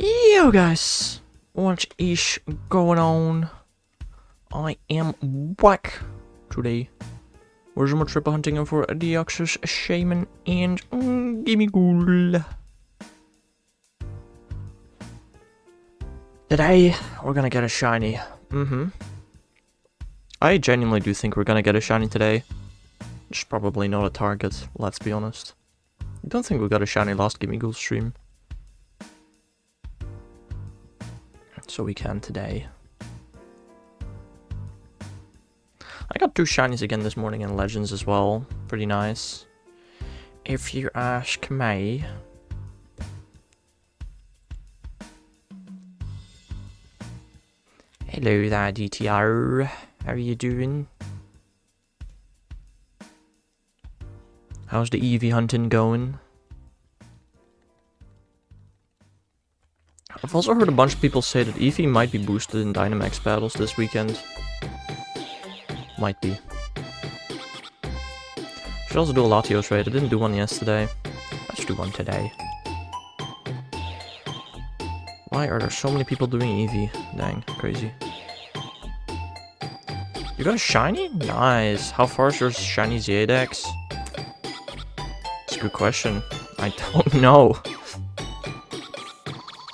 Yo guys, what is going on? I am back today. We're some more triple hunting for Deoxys, Shaymin, and Gimmighoul. Today, we're gonna get a shiny. I genuinely do think we're gonna get a shiny today. It's probably not a target, let's be honest. I don't think we got a shiny last Gimmighoul stream. So we can today. I got 2 shinies again this morning in Legends as well. Pretty nice. If you ask me. Hello there, DTR. How are you doing? How's the EV hunting going? I've also heard a bunch of people say that Eevee might be boosted in Dynamax battles this weekend. Might be. Should also do a Latios raid. I didn't do one yesterday. Let's do one today. Why are there so many people doing Eevee? Dang, crazy. You got a shiny? Nice. How far is your shiny Zedex? That's a good question. I don't know.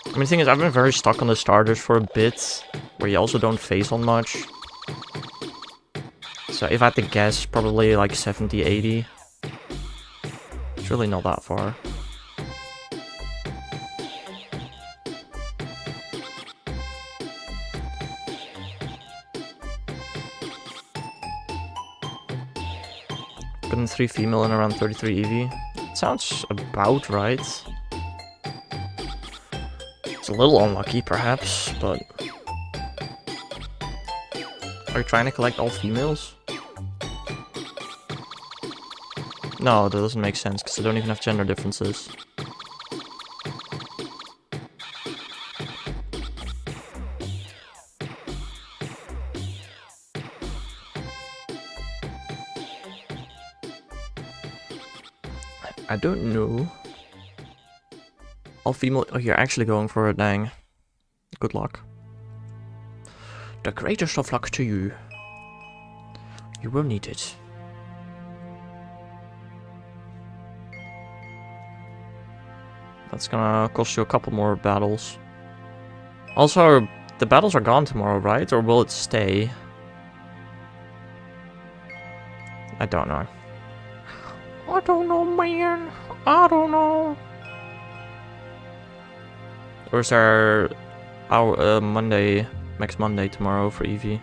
I mean, the thing is, I've been very stuck on the starters for a bit, where you also don't face on much. So if I had to guess, probably like 70, 80. It's really not that far. Gotten 3 female and around 33 EV. Sounds about right. It's a little unlucky, perhaps, but... Are you trying to collect all females? No, that doesn't make sense, because they don't even have gender differences. I don't know. All female. Oh, you're actually going for it, dang. Good luck. The greatest of luck to you. You will need it. That's gonna cost you a couple more battles. Also, the battles are gone tomorrow, right? Or will it stay? I don't know. I don't know, man. I don't know. Or is there our Monday, next Monday tomorrow for Eevee?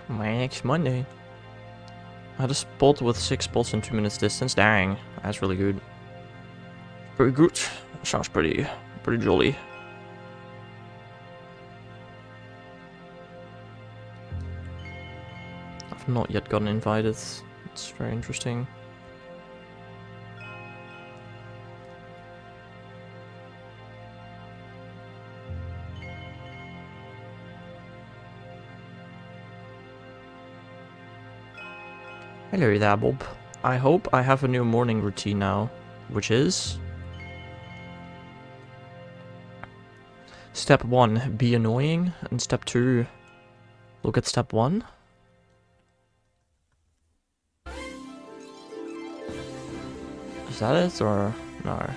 Next Monday. I had a spot with 6 spots in 2 minutes distance. Dang, that's really good. Pretty good. Sounds pretty jolly. I've not yet gotten invited. It's very interesting. Hello there, Bob. I hope I have a new morning routine now, which is... Step 1, be annoying, and step 2, look at step 1. Is that it, or no?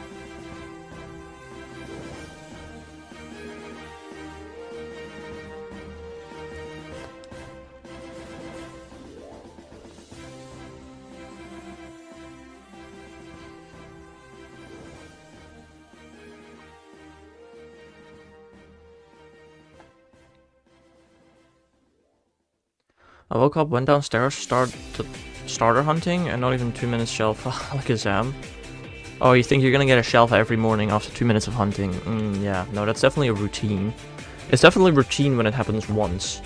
I woke up, went downstairs, starter hunting, and not even 2 minutes shelf like a Zam. Oh, you think you're gonna get a shelf every morning after 2 minutes of hunting? Yeah, no, that's definitely a routine. It's definitely a routine when it happens once.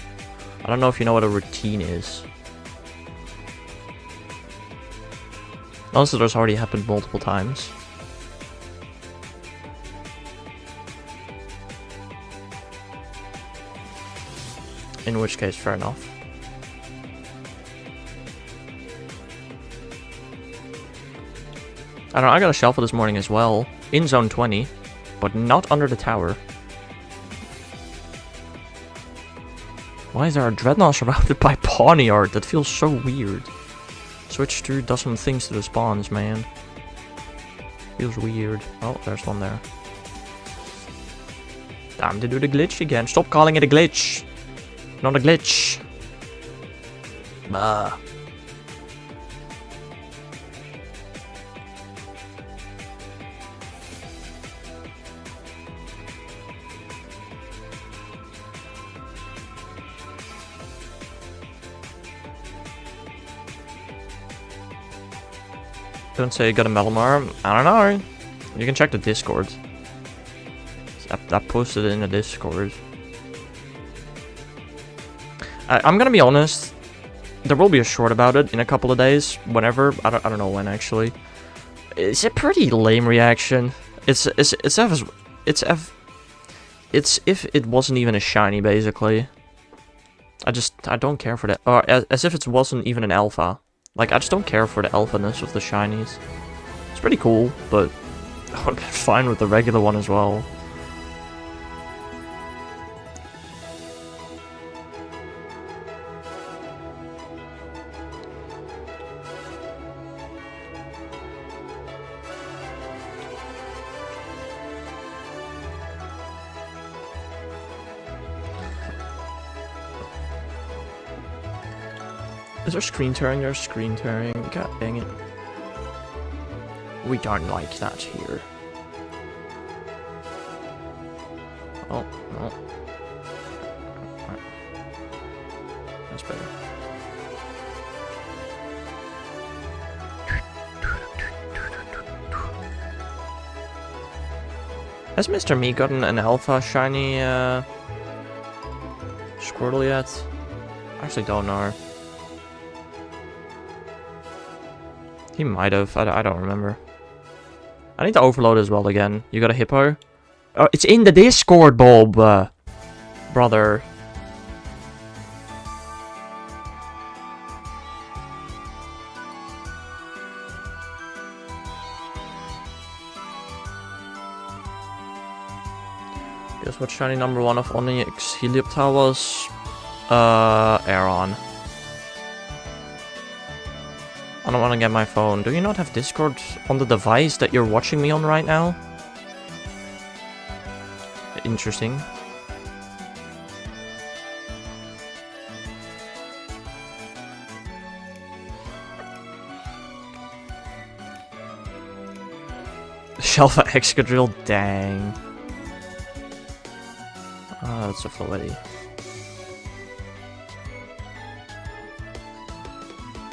I don't know if you know what a routine is. Also, there's already happened multiple times. In which case, fair enough. I don't know, I got a Shelfa this morning as well. In zone 20. But not under the tower. Why is there a Dreadnought surrounded by Pawniard? That feels so weird. Switch to does some things to the spawns, man. Feels weird. Oh, there's one there. Time to do the glitch again. Stop calling it a glitch. Not a glitch. Bah. Don't say you got a Metalmar. I don't know. You can check the Discord. I posted it in the Discord. I'm gonna be honest. There will be a short about it in a couple of days. Whenever. I don't know when actually. It's a pretty lame reaction. It's if it wasn't even a shiny basically. I don't care for that. Or as if it wasn't even an alpha. Like, I just don't care for the alphaness of the shinies. It's pretty cool, but I would be fine with the regular one as well. Is there screen tearing? There's screen tearing. God dang it. We don't like that here. Oh, no. That's better. Has Mr. Me gotten an alpha shiny Squirtle yet? I actually don't know. He might have. I don't remember. I need to overload as well again. You got a hippo? Oh, it's in the Discord, Bob! Brother. Guess what shiny number 1 of Onyx Helioptile was? Aeron. I don't want to get my phone. Do you not have Discord on the device that you're watching me on right now? Interesting. Shelfa Excadrill, dang. Ah, that's a Floetti.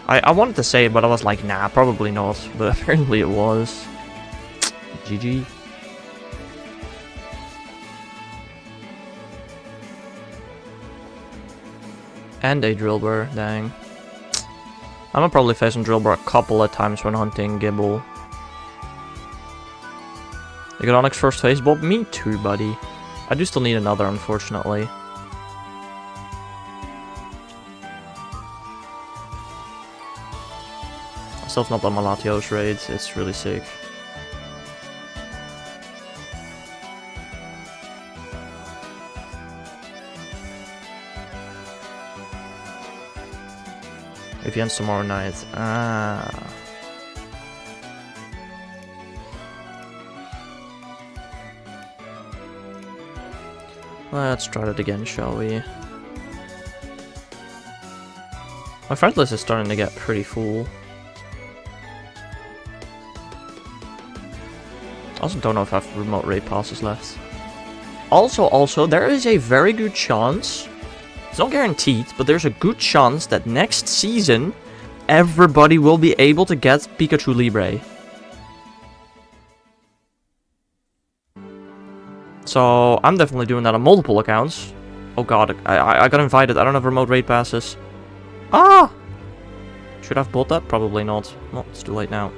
I wanted to say it, but I was like, nah, probably not. But apparently it was. GG. And a Drillbur, dang. I'm gonna probably face on Drillbur a couple of times when hunting Gimmighoul. You got Onyx first phase, Bob? Me too, buddy. I do still need another, unfortunately. I still have not done my Latios raid, it's really sick. If he ends tomorrow night. Ah. Let's try it again, shall we? My friend list is starting to get pretty full. I also don't know if I have remote raid passes left. Also, there is a very good chance, it's not guaranteed, but there's a good chance that next season, everybody will be able to get Pikachu Libre. So, I'm definitely doing that on multiple accounts. Oh god, I got invited, I don't have remote raid passes. Ah! Should I have bought that? Probably not. No, it's too late now.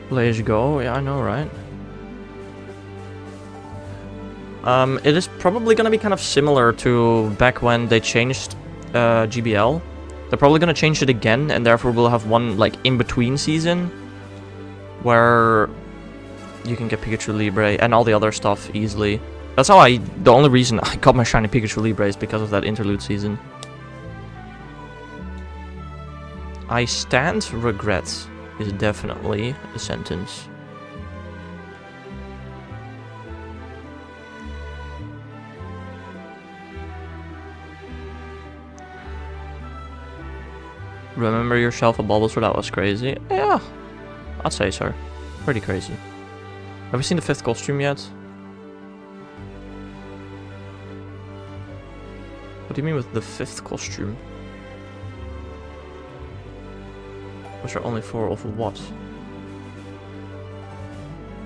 Let's go, yeah, I know, right? It is probably gonna be kind of similar to back when they changed GBL. They're probably gonna change it again, and therefore we'll have one like in between season where you can get Pikachu Libre and all the other stuff easily. That's how the only reason I got my shiny Pikachu Libre is because of that interlude season. I stand regrets is definitely a sentence. Remember your shelf of Bulbasaur? That was crazy. Yeah, I'd say so. Pretty crazy. Have we seen the 5th costume yet? What do you mean with the 5th costume? Was there only 4 of what?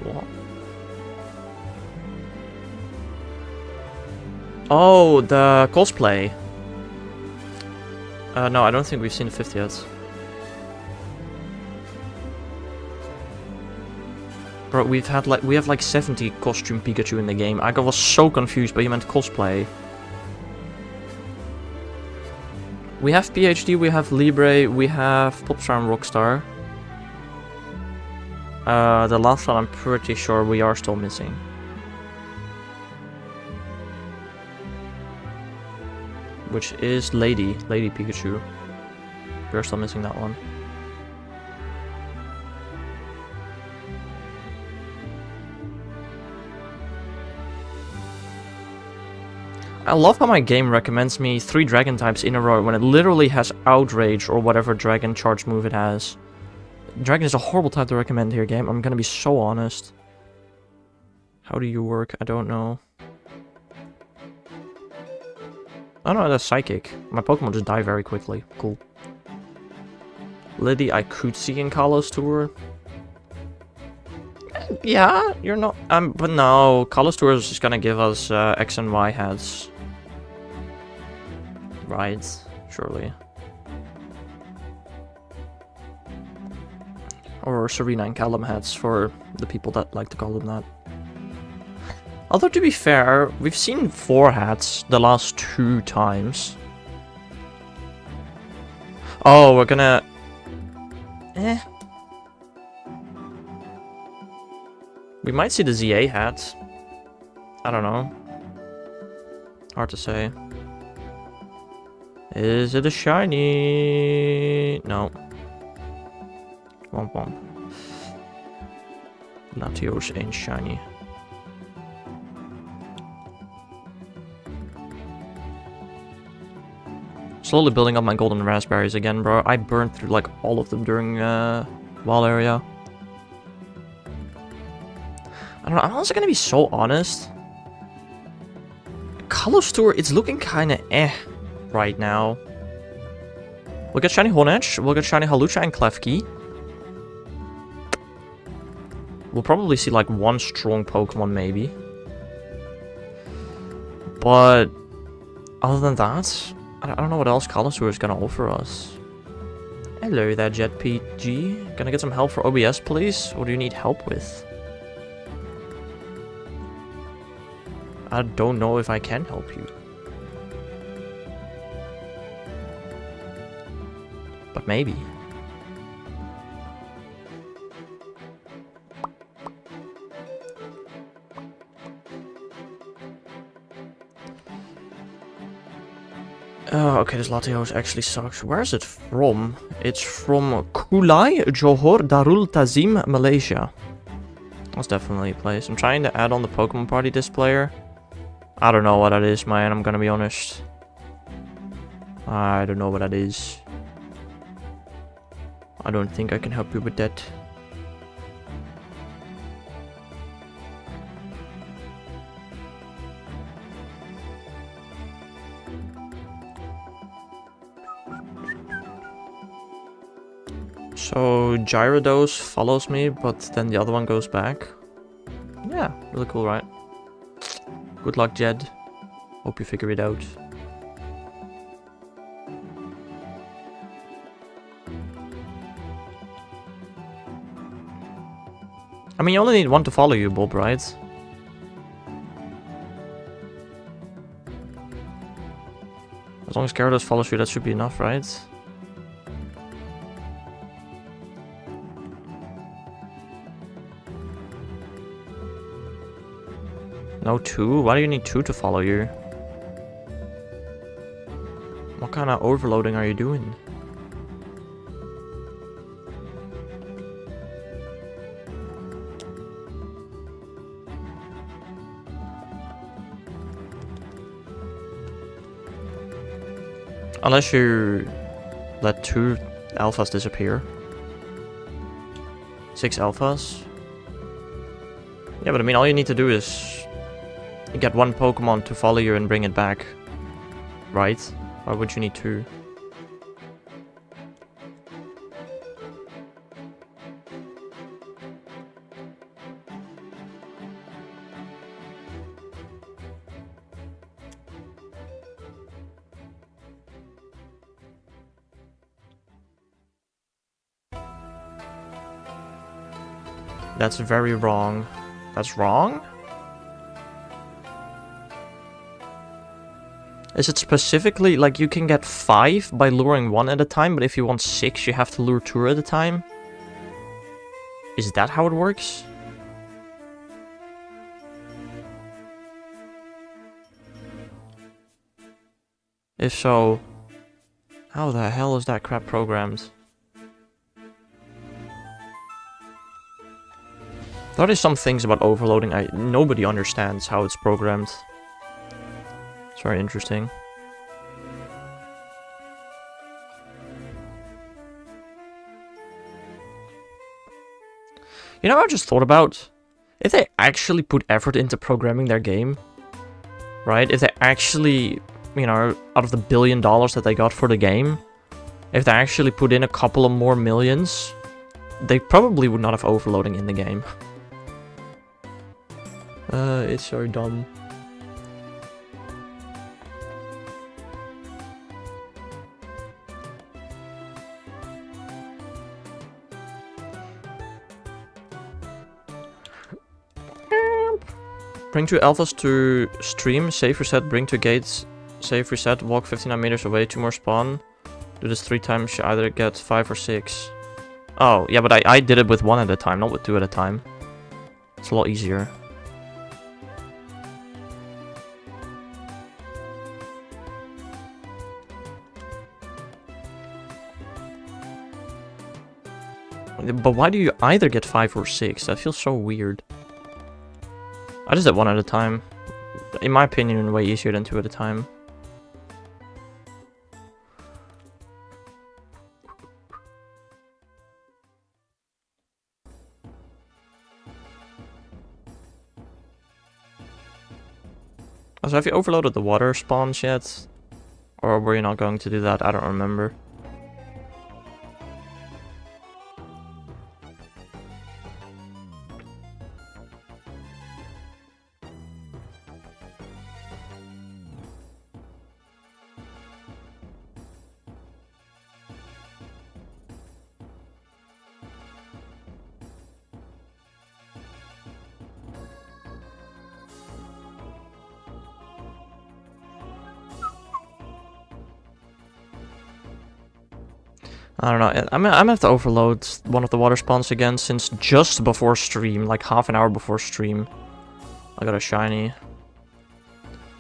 What? Oh, the cosplay. No, I don't think we've seen the 5th yet. Bro, we have like 70 costume Pikachu in the game. I was so confused, but you meant cosplay. We have PhD, we have Libre, we have Popstar and Rockstar. The last one I'm pretty sure we are still missing. Which is Lady Pikachu. We're still missing that one. I love how my game recommends me 3 dragon types in a row when it literally has Outrage or whatever dragon charge move it has. Dragon is a horrible type to recommend here, game. I'm gonna be so honest. How do you work? I don't know. Oh no, that's Psychic. My Pokemon just die very quickly. Cool. Liddy I could see in Kalos Tour. Yeah, you're not... but no, Kalos Tour is just gonna give us X and Y heads. Right, surely. Or Serena and Callum heads for the people that like to call them that. Although, to be fair, we've seen 4 hats the last 2 times. Oh, we're gonna... We might see the ZA hat. I don't know. Hard to say. Is it a shiny? No. Womp womp. Latios ain't shiny. Slowly building up my golden raspberries again, bro. I burned through like all of them during Wild Area. I don't know, I'm also gonna be so honest. Kalos Tour, it's looking kinda right now. We'll get shiny Honedge, we'll get shiny Halucha and Klefki. We'll probably see like 1 strong Pokemon maybe. But other than that, I don't know what else Kalos Tour is gonna offer us. Hello there, Jet PG. Gonna get some help for OBS, please? What do you need help with? I don't know if I can help you. But maybe. Oh, okay, this Latios actually sucks. Where is it from? It's from Kulai, Johor Darul Tazim, Malaysia. That's definitely a place. I'm trying to add on the Pokemon Party displayer. I don't know what that is, man, I'm gonna be honest. I don't know what that is. I don't think I can help you with that. So Gyarados follows me, but then the other one goes back. Yeah, really cool, right? Good luck, Jed. Hope you figure it out. I mean, you only need 1 to follow you, Bob, right? As long as Gyarados follows you, that should be enough, right? No 2? Why do you need 2 to follow you? What kind of overloading are you doing? Unless you let 2 alphas disappear. 6 alphas. Yeah, but I mean, all you need to do is get 1 Pokemon to follow you and bring it back. Right? Why would you need 2? That's very wrong. That's wrong? Is it specifically, like, you can get 5 by luring 1 at a time, but if you want 6, you have to lure 2 at a time? Is that how it works? If so, how the hell is that crap programmed? There are some things about overloading nobody understands how it's programmed. It's very interesting. You know what I just thought about? If they actually put effort into programming their game, right? If they actually, you know, out of the $1 billion that they got for the game, if they actually put in a couple of more millions, they probably would not have overloading in the game. It's so dumb. Bring 2 alphas to stream, save reset, bring 2 gates, save reset, walk 59 meters away, 2 more spawn. Do this 3 times, you either get 5 or 6. Oh, yeah, but I did it with 1 at a time, not with 2 at a time. It's a lot easier. But why do you either get 5 or 6? That feels so weird. I just did 1 at a time. In my opinion, way easier than 2 at a time. So have you overloaded the water spawns yet? Or were you not going to do that? I don't remember. I don't know, I'm gonna have to overload one of the water spawns again, since just before stream, like half an hour before stream, I got a shiny.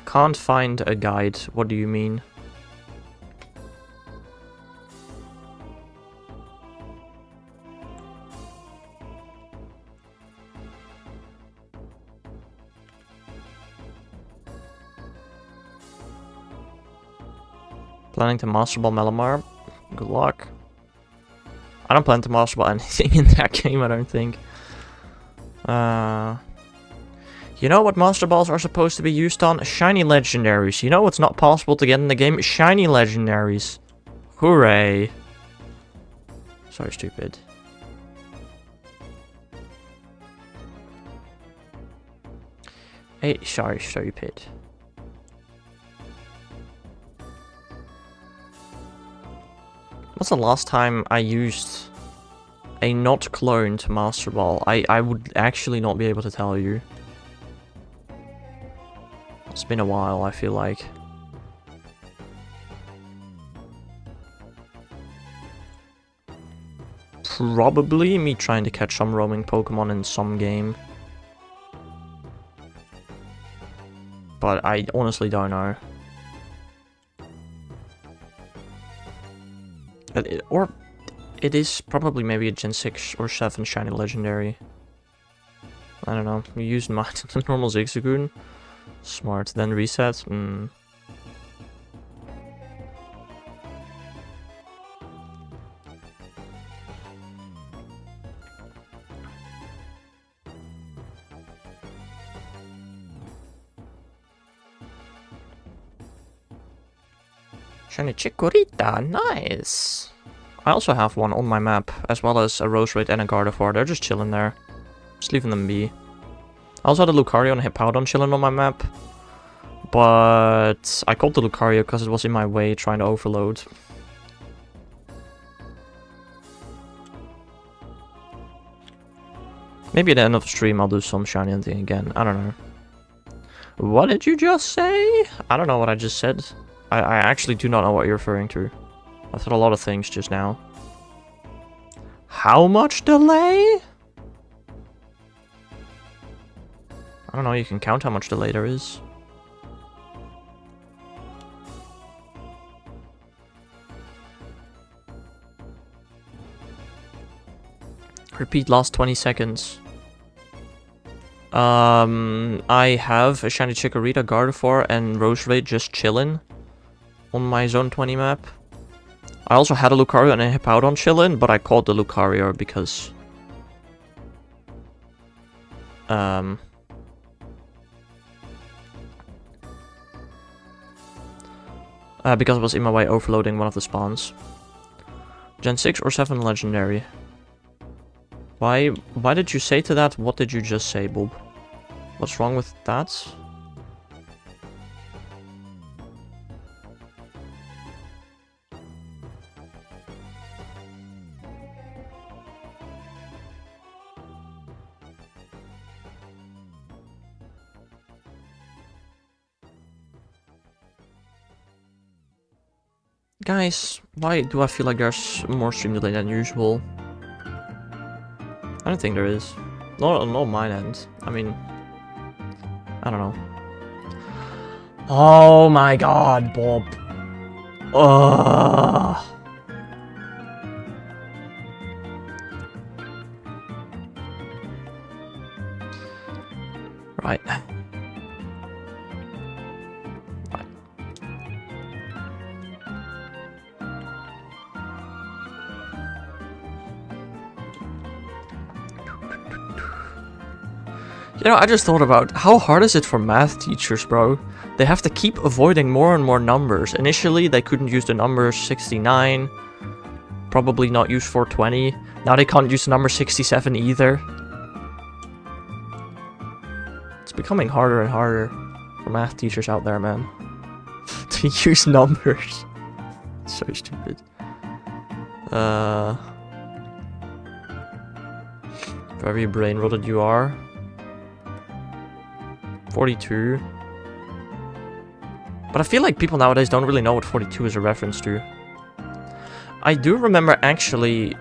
Can't find a guide, what do you mean? Planning to Master Ball Malamar? Good luck. I don't plan to Master Ball anything in that game, I don't think. You know what Master Balls are supposed to be used on? Shiny Legendaries. You know what's not possible to get in the game? Shiny Legendaries. Hooray. So stupid. Hey, sorry, stupid. What's the last time I used a not cloned Master Ball? I would actually not be able to tell you. It's been a while, I feel like. probably me trying to catch some roaming Pokemon in some game. But I honestly don't know. Or it is probably maybe a Gen 6 or 7 shiny legendary. I don't know. You used my normal Zigzagoon. Smart. Then reset. Shiny Chikorita, nice! I also have one on my map, as well as a Roserade and a Gardevoir. They're just chilling there. Just leaving them be. I also had a Lucario and a Hippowdon chilling on my map. But I called the Lucario because it was in my way trying to overload. Maybe at the end of the stream I'll do some shiny hunting again. I don't know. What did you just say? I don't know what I just said. I actually do not know what you're referring to. I said a lot of things just now. How much delay? I don't know, you can count how much delay there is. Repeat last 20 seconds. I have a shiny Chikorita, Gardevoir, and Roserade just chillin' on my Zone 20 map. I also had a Lucario and a Hippowdon chillin', but I called the Lucario because... because it was in my way overloading one of the spawns. Gen 6 or 7 legendary. Why did you say to that? What did you just say, Bob? What's wrong with that? Guys, why do I feel like there's more stream delay than usual? I don't think there is. Not on mine end. I mean, I don't know. Oh my god, Bob. Ugh. Right. You know, I just thought about how hard is it for math teachers, bro? They have to keep avoiding more and more numbers. Initially, they couldn't use the number 69. Probably not use 420. Now they can't use the number 67 either. It's becoming harder and harder for math teachers out there, man. To use numbers. It's so stupid. Very brain rotted you are. 42. But I feel like people nowadays don't really know what 42 is a reference to. I do remember actually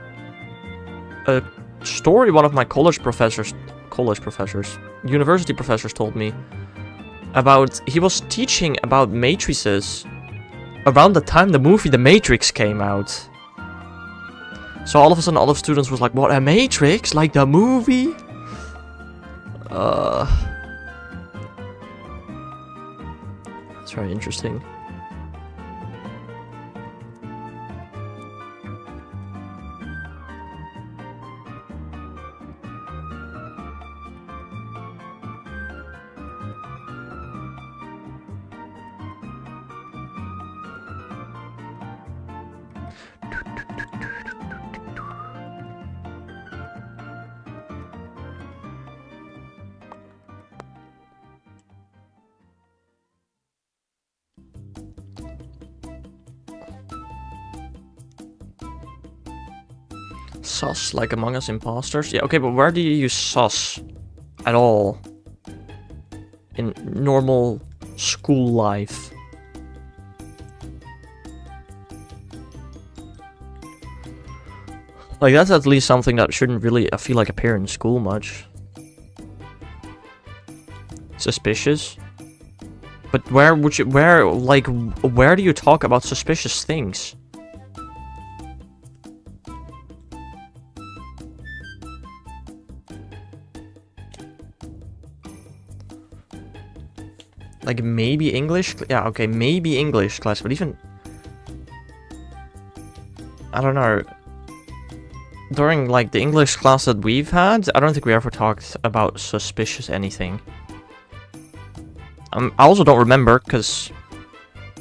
a story one of my university professors told me about, he was teaching about matrices around the time the movie The Matrix came out. So all of a sudden all of students was like, what, a matrix? Like the movie? It's very interesting. Sus, like Among Us imposters? Yeah, okay, but where do you use sus at all in normal school life? Like, that's at least something that shouldn't really, I feel like, appear in school much. Suspicious? But where would you, where do you talk about suspicious things? Like, maybe English? Yeah, okay, maybe English class, but even... I don't know. During, like, the English class that we've had, I don't think we ever talked about suspicious anything. I also don't remember, because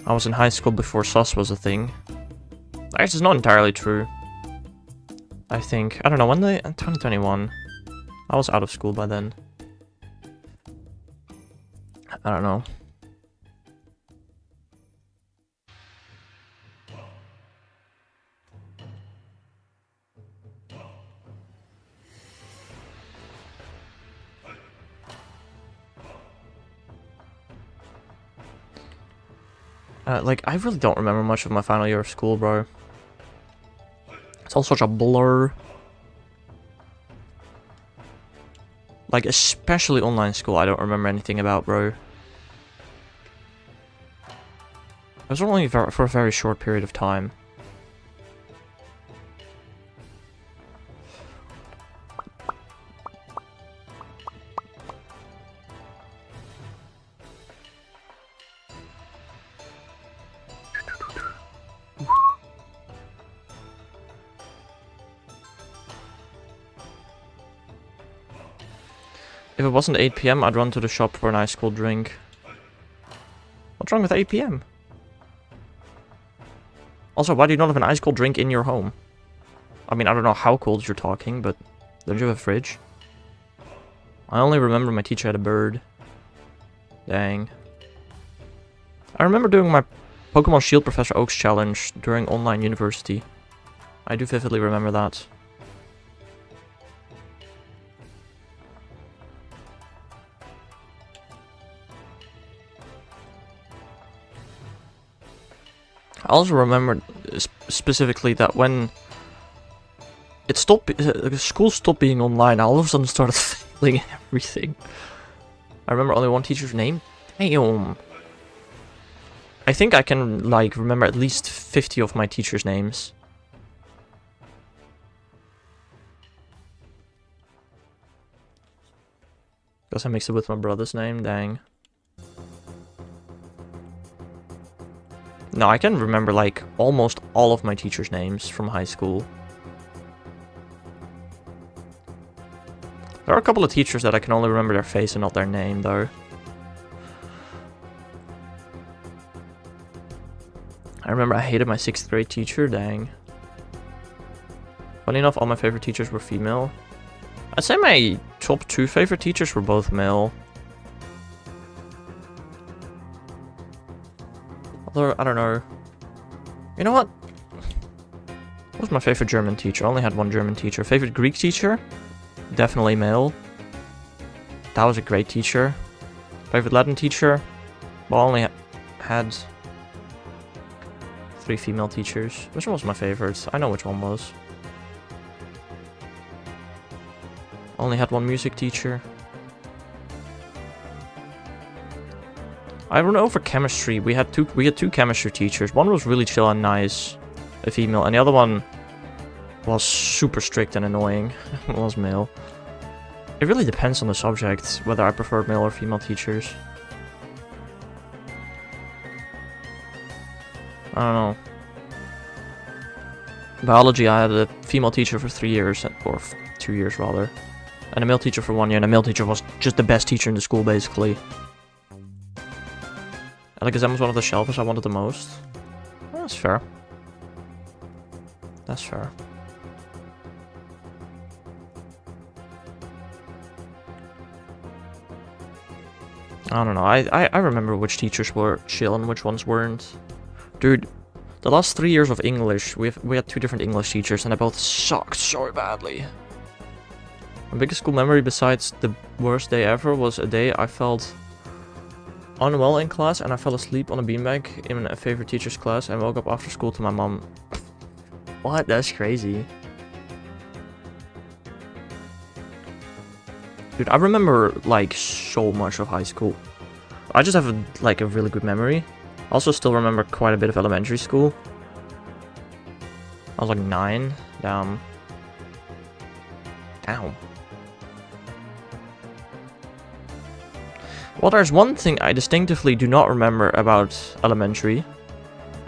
I was in high school before sus was a thing. I guess it's not entirely true. I think. I don't know, when 2021. I was out of school by then. I don't know. Like, I really don't remember much of my final year of school, bro. It's all such a blur. Like, especially online school, I don't remember anything about, bro. It was only for a very short period of time. If it wasn't 8 PM, I'd run to the shop for an ice cold drink. What's wrong with 8 PM? Also, why do you not have an ice cold drink in your home? I mean, I don't know how cold you're talking, but don't you have a fridge? I only remember my teacher had a bird. Dang. I remember doing my Pokemon Shield Professor Oak's challenge during online university. I do vividly remember that. I also remember specifically that when it stopped, school stopped being online, I all of a sudden started failing everything. I remember only one teacher's name. Damn. I think I can, like, remember at least 50 of my teachers' names. Guess I mixed it with my brother's name, dang. No, I can remember, like, almost all of my teachers' names from high school. There are a couple of teachers that I can only remember their face and not their name, though. I remember I hated my 6th grade teacher, dang. Funny enough, all my favorite teachers were female. I'd say my top 2 favorite teachers were both male. Although, I don't know. You know what? What was my favorite German teacher? I only had one German teacher. Favorite Greek teacher? Definitely male. That was a great teacher. Favorite Latin teacher? Well, I only had 3 female teachers. Which one was my favorite? I know which one was. Only had one music teacher. I don't know, for chemistry, we had two chemistry teachers. One was really chill and nice, a female, and the other one was super strict and annoying. Was male. It really depends on the subject, whether I prefer male or female teachers. I don't know. Biology, I had a female teacher for 3 years, or 2 years rather, and a male teacher for 1 year, and a male teacher was just the best teacher in the school, basically. Alakazam was one of the shelfers I wanted the most. Well, that's fair. That's fair. I don't know. I remember which teachers were chill and which ones weren't. Dude, the last 3 years of English, we had 2 different English teachers, and they both sucked so badly. My biggest school memory besides the worst day ever was a day I felt unwell in class and I fell asleep on a beanbag in a favorite teacher's class and woke up after school to my mom. What? That's crazy. Dude, I remember, like, so much of high school. I just have, like, a really good memory. Also still remember quite a bit of elementary school. I was like 9. Damn. Damn. Well, there's one thing I distinctively do not remember about elementary.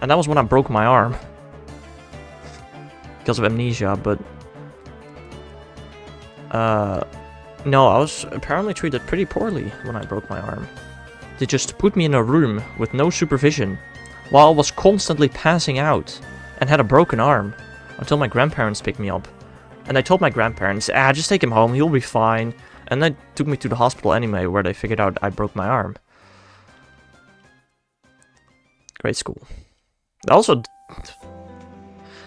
And that was when I broke my arm. Because of amnesia, but... No, I was apparently treated pretty poorly when I broke my arm. They just put me in a room with no supervision, while I was constantly passing out, and had a broken arm, until my grandparents picked me up. And I told my grandparents, just take him home, he'll be fine. And they took me to the hospital anyway, where they figured out I broke my arm. Great school. Also,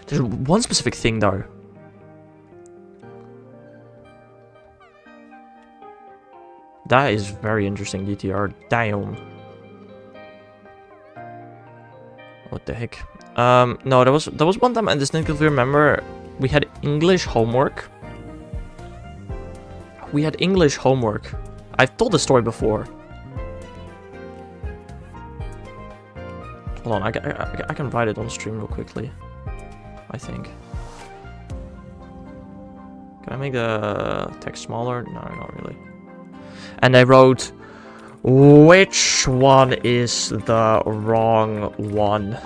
there's one specific thing though. That is very interesting, DTR. Damn. What the heck? No, there was one time I distinctly remember we had English homework. I've told the story before. Hold on, I can write it on stream real quickly. I think. Can I make the text smaller? No, not really. And I wrote, which one is the wrong one?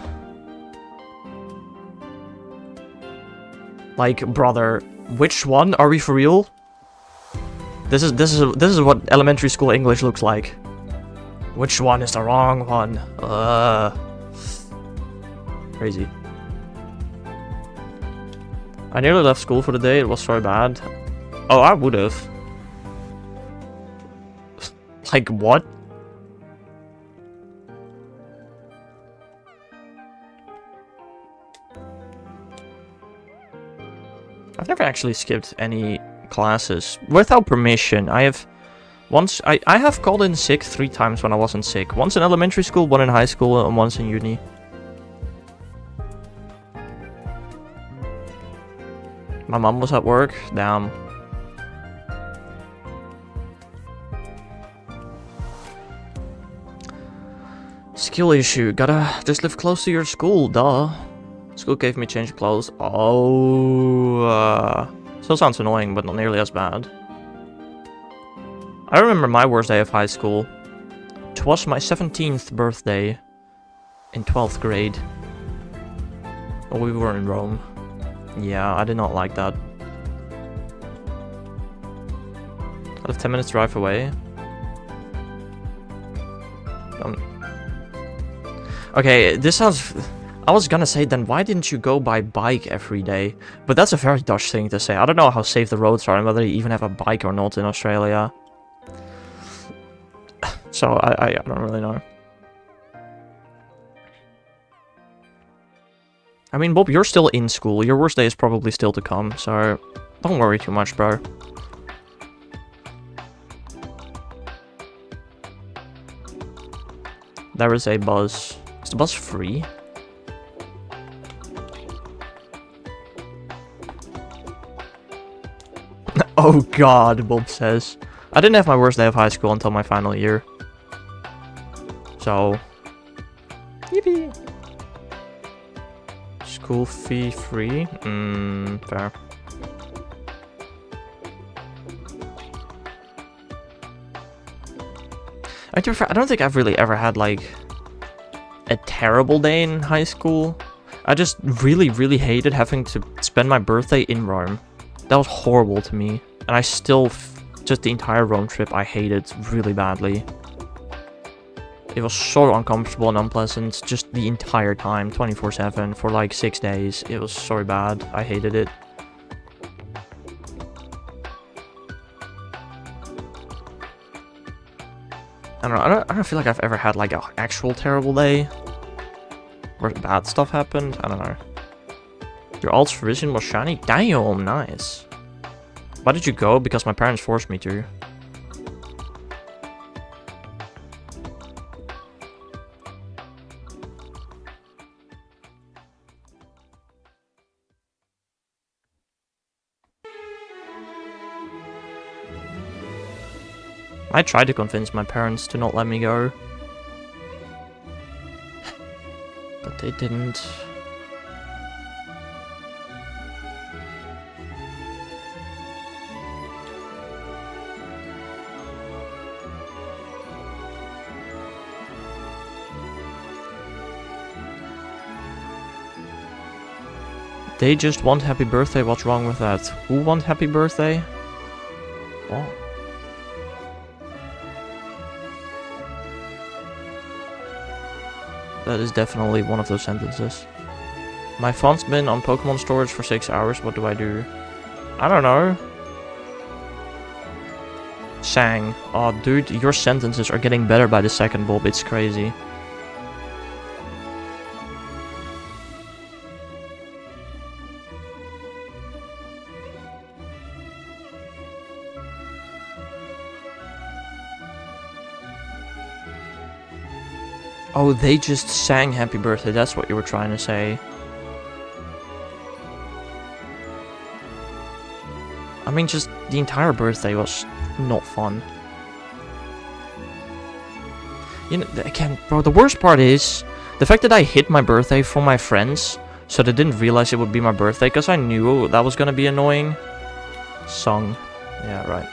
Like, brother, which one? Are we for real? This is what elementary school English looks like. Which one is the wrong one? Crazy. I nearly left school for the day. It was so bad. Oh, I would have. Like, what? I've never actually skipped any classes without permission. I have called in sick 3 times when I wasn't sick. Once in elementary school, 1 in high school, and once in uni. My mom was at work. Damn. Skill issue. Gotta just live close to your school, duh. School gave me change of clothes. Oh, still sounds annoying, but not nearly as bad. I remember my worst day of high school. It was my 17th birthday in 12th grade. Oh, we were in Rome. Yeah, I did not like that. I live 10 minutes drive away. Okay, this sounds... I was gonna say, then why didn't you go by bike every day? But that's a very Dutch thing to say. I don't know how safe the roads are and whether you even have a bike or not in Australia. So, I don't really know. I mean, Bob, you're still in school. Your worst day is probably still to come, so don't worry too much, bro. There is a bus. Is the bus free? Oh god, Bob says. I didn't have my worst day of high school until my final year. So... Yippee! School fee free? Fair. I don't think I've really ever had, like, a terrible day in high school. I just really, really hated having to spend my birthday in Rome. That was horrible to me. And I still, just the entire Rome trip, I hated really badly. It was so uncomfortable and unpleasant, just the entire time, 24/7, for like 6 days. It was so bad. I hated it. I don't know, I don't feel like I've ever had like an actual terrible day where bad stuff happened. I don't know. Your alt's vision was shiny? Damn, nice. Why did you go? Because my parents forced me to. I tried to convince my parents to not let me go. But they didn't. They just want happy birthday, what's wrong with that? Who want happy birthday? What? That is definitely one of those sentences. My phone's been on Pokemon storage for 6 hours, what do I do? I don't know. Sang. Oh dude, your sentences are getting better by the second, Bob, it's crazy. Oh, they just sang happy birthday, that's what you were trying to say. I mean, just the entire birthday was not fun. You know, again, bro, the worst part is the fact that I hid my birthday from my friends, so they didn't realize it would be my birthday, because I knew that was gonna be annoying. Song. Yeah, right.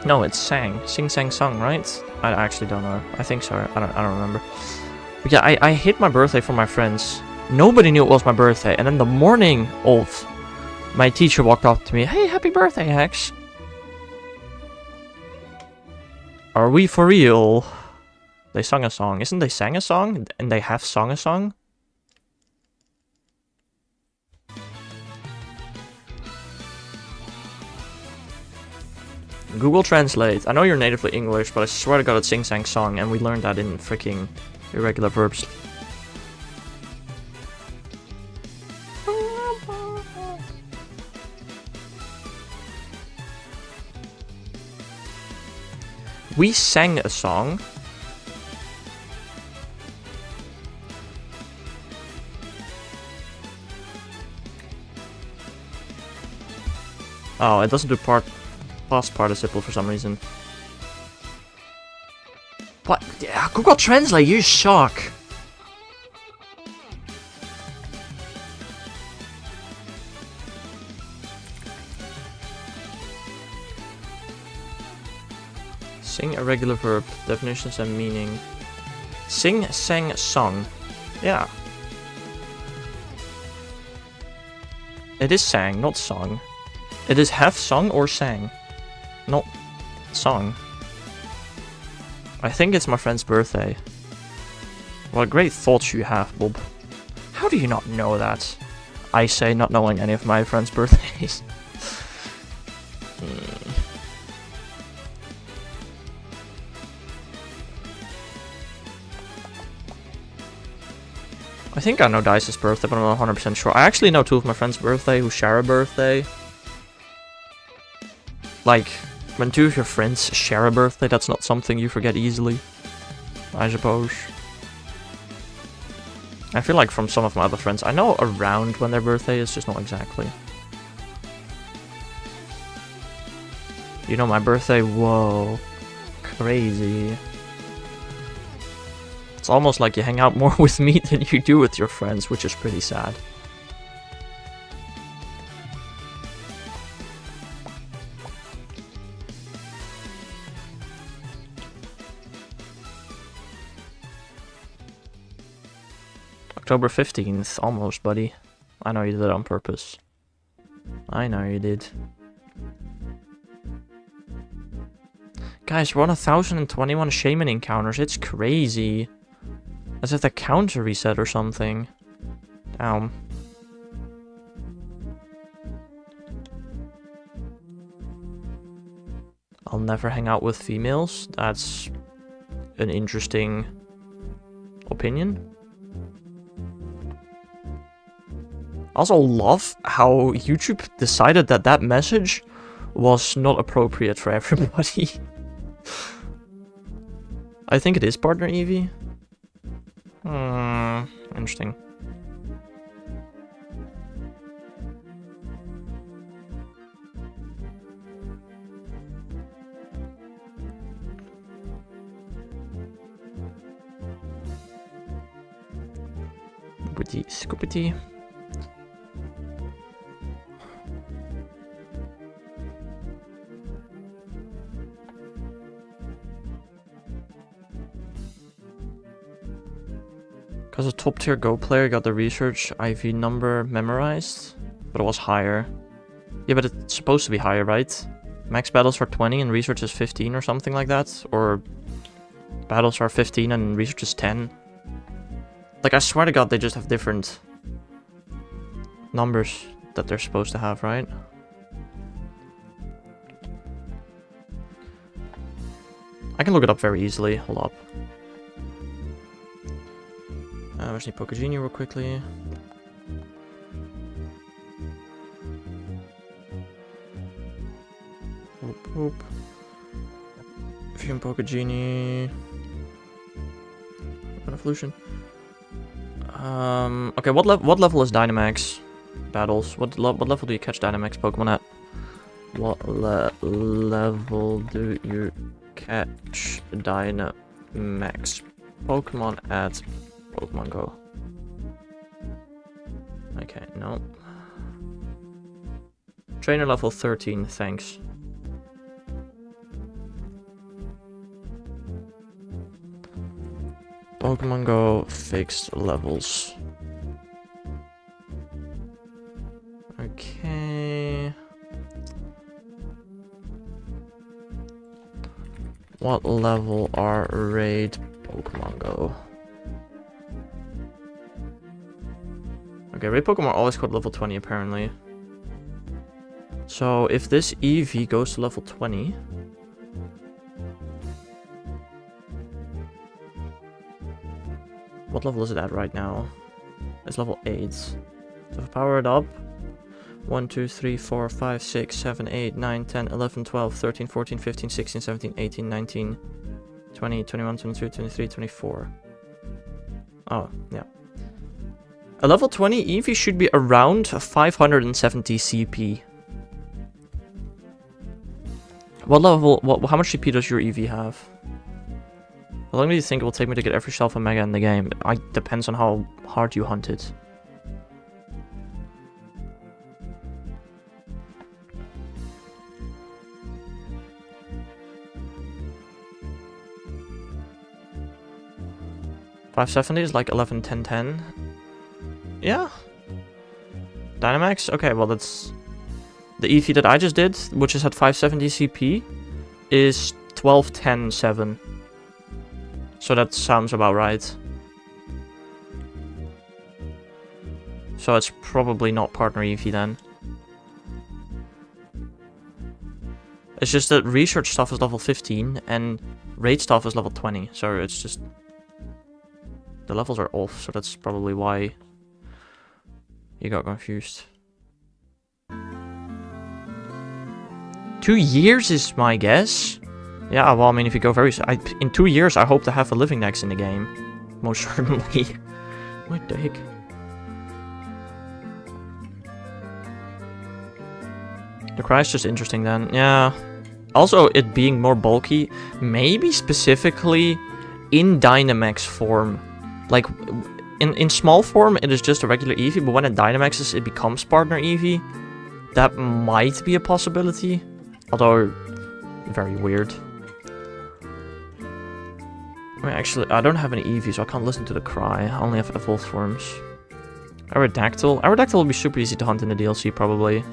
No, it's sang. Sing, sang, sung, right? I actually don't know. I think so. I don't remember. But yeah, I hid my birthday from my friends. Nobody knew it was my birthday. And then the morning of, my teacher walked up to me. Hey, happy birthday, Hex. Are we for real? They sung a song. Isn't they sang a song? And they have sung a song? Google Translate. I know you're natively English, but I swear to God it's Sing Sang Song, and we learned that in freaking irregular verbs. We sang a song. Oh, it doesn't do past participle for some reason. What? Yeah, Google Translate, you suck. Sing a regular verb, definitions and meaning. Sing, sang, sung. Yeah. It is sang, not sung. It is have sung or sang. Not song. I think it's my friend's birthday. What great thoughts you have, Bob. How do you not know that? I say not knowing any of my friends' birthdays. I think I know Dice's birthday, but I'm not 100% sure. I actually know two of my friends' birthday who share a birthday. Like, when two of your friends share a birthday, that's not something you forget easily, I suppose. I feel like from some of my other friends, I know around when their birthday is, just not exactly. You know my birthday? Whoa. Crazy. It's almost like you hang out more with me than you do with your friends, which is pretty sad. October 15th, almost, buddy. I know you did it on purpose. I know you did. Guys, we're on 1,021 Shaymin encounters. It's crazy. As if the counter reset or something. Damn. I'll never hang out with females. That's an interesting opinion. Also love how YouTube decided that that message was not appropriate for everybody. I think it is partner Eevee. Interesting. Scoopity, scoopity. Because a top tier Go player got the research IV number memorized, but it was higher. Yeah, but it's supposed to be higher, right? Max battles are 20 and research is 15 or something like that. Or battles are 15 and research is 10. Like, I swear to God, they just have different numbers that they're supposed to have, right? I can look it up very easily. Hold up. I just need Pokegenie real quickly. Whoop, whoop. Fume Pokegenie. Evolution. Okay, what level is Dynamax battles? What level do you catch Dynamax Pokemon at? What level do you catch Dynamax Pokemon at Pokemon Go? Okay, no. Trainer level 13, thanks. Pokemon Go fixed levels. Okay. What level are raid Pokemon Go? Okay, raid Pokemon are always called level 20 apparently. So if this EV goes to level 20... What level is it at right now? It's level 8. So if I power it up... 1, 2, 3, 4, 5, 6, 7, 8, 9, 10, 11, 12, 13, 14, 15, 16, 17, 18, 19, 20, 21, 22, 23, 24. Oh, yeah. A level 20 Eevee should be around 570 CP. What level, how much CP does your Eevee have? How long do you think it will take me to get every Shelf and Mega in the game? It depends on how hard you hunt it. $570 is like 11, 10, 10. Yeah. Dynamax? Okay, well that's... The Eevee that I just did, which is at 570 CP, is 12, 10, 7. So that sounds about right. So it's probably not partner Eevee then. It's just that research stuff is level 15 and raid stuff is level 20. So it's just... The levels are off, so that's probably why you got confused. 2 years is my guess. Yeah, well, I mean, if you go very... in 2 years, I hope to have a living next in the game. Most certainly. What the heck? The cry is just interesting then. Yeah. Also, it being more bulky. Maybe specifically in Dynamax form. Like, in small form, it is just a regular Eevee, but when it Dynamaxes, it becomes partner Eevee. That might be a possibility. Although, very weird. I mean, actually, I don't have any Eevee, so I can't listen to the cry. I only have evolved forms. Aerodactyl. Aerodactyl will be super easy to hunt in the DLC, probably.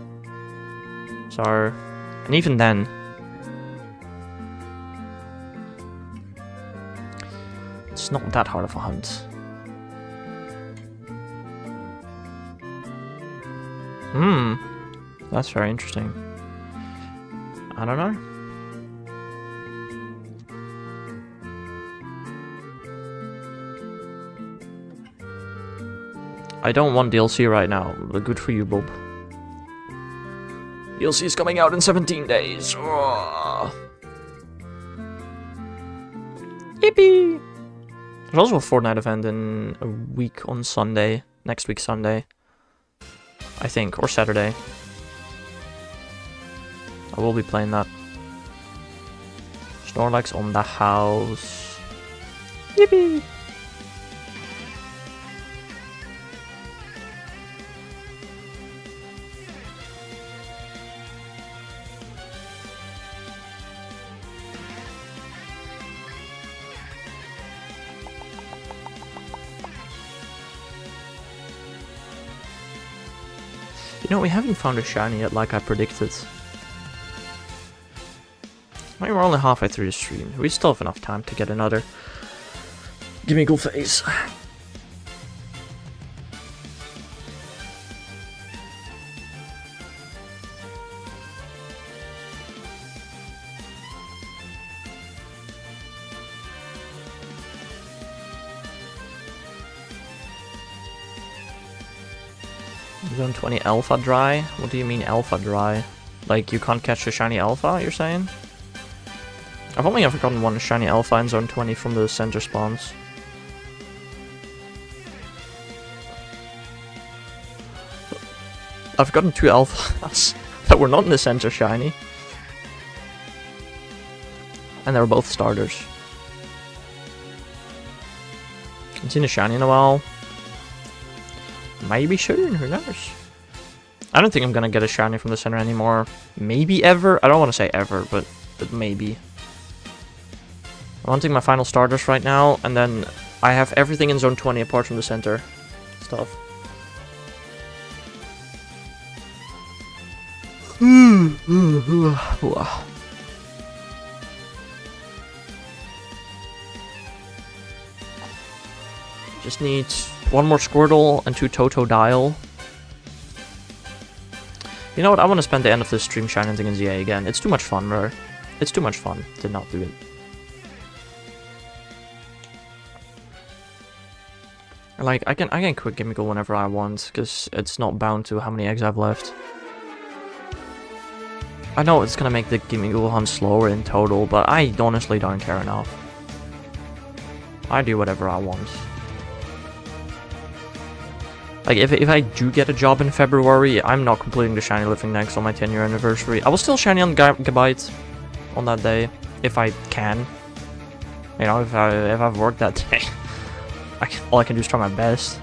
So, and even then... It's not that hard of a hunt. That's very interesting. I don't know. I don't want DLC right now, but good for you, Bob. DLC is coming out in 17 days. Oh. Yippee! There's also a Fortnite event in a week on Sunday. Next week Sunday. I think. Or Saturday. I will be playing that. Snorlax on the house. Yippee! You know, we haven't found a shiny yet like I predicted. I mean, we're only halfway through the stream. We still have enough time to get another Gimmighoul phase. Zone 20 alpha dry? What do you mean alpha dry? Like you can't catch a shiny alpha, you're saying? I've only ever gotten one shiny alpha in zone 20 from the center spawns. I've gotten 2 alphas that were not in the center shiny. And they were both starters. Haven't seen a shiny in a while. Maybe soon, who knows? I don't think I'm gonna get a shiny from the center anymore. Maybe ever? I don't want to say ever, but maybe. I'm hunting my final starters right now, and then I have everything in zone 20 apart from the center stuff. Just need 1 more Squirtle and 2 Totodile. You know what? I want to spend the end of this stream shining in ZA again. It's too much fun, bro. It's too much fun to not do it. Like, I can quit Gimmighoul whenever I want, because it's not bound to how many eggs I've left. I know it's gonna make the Gimmighoul hunt slower in total, but I honestly don't care enough. I do whatever I want. Like, if I do get a job in February, I'm not completing the shiny lifting next on my 10-year anniversary. I will still shiny on Gabite on that day, if I can. You know, if I've worked that day. All I can do is try my best.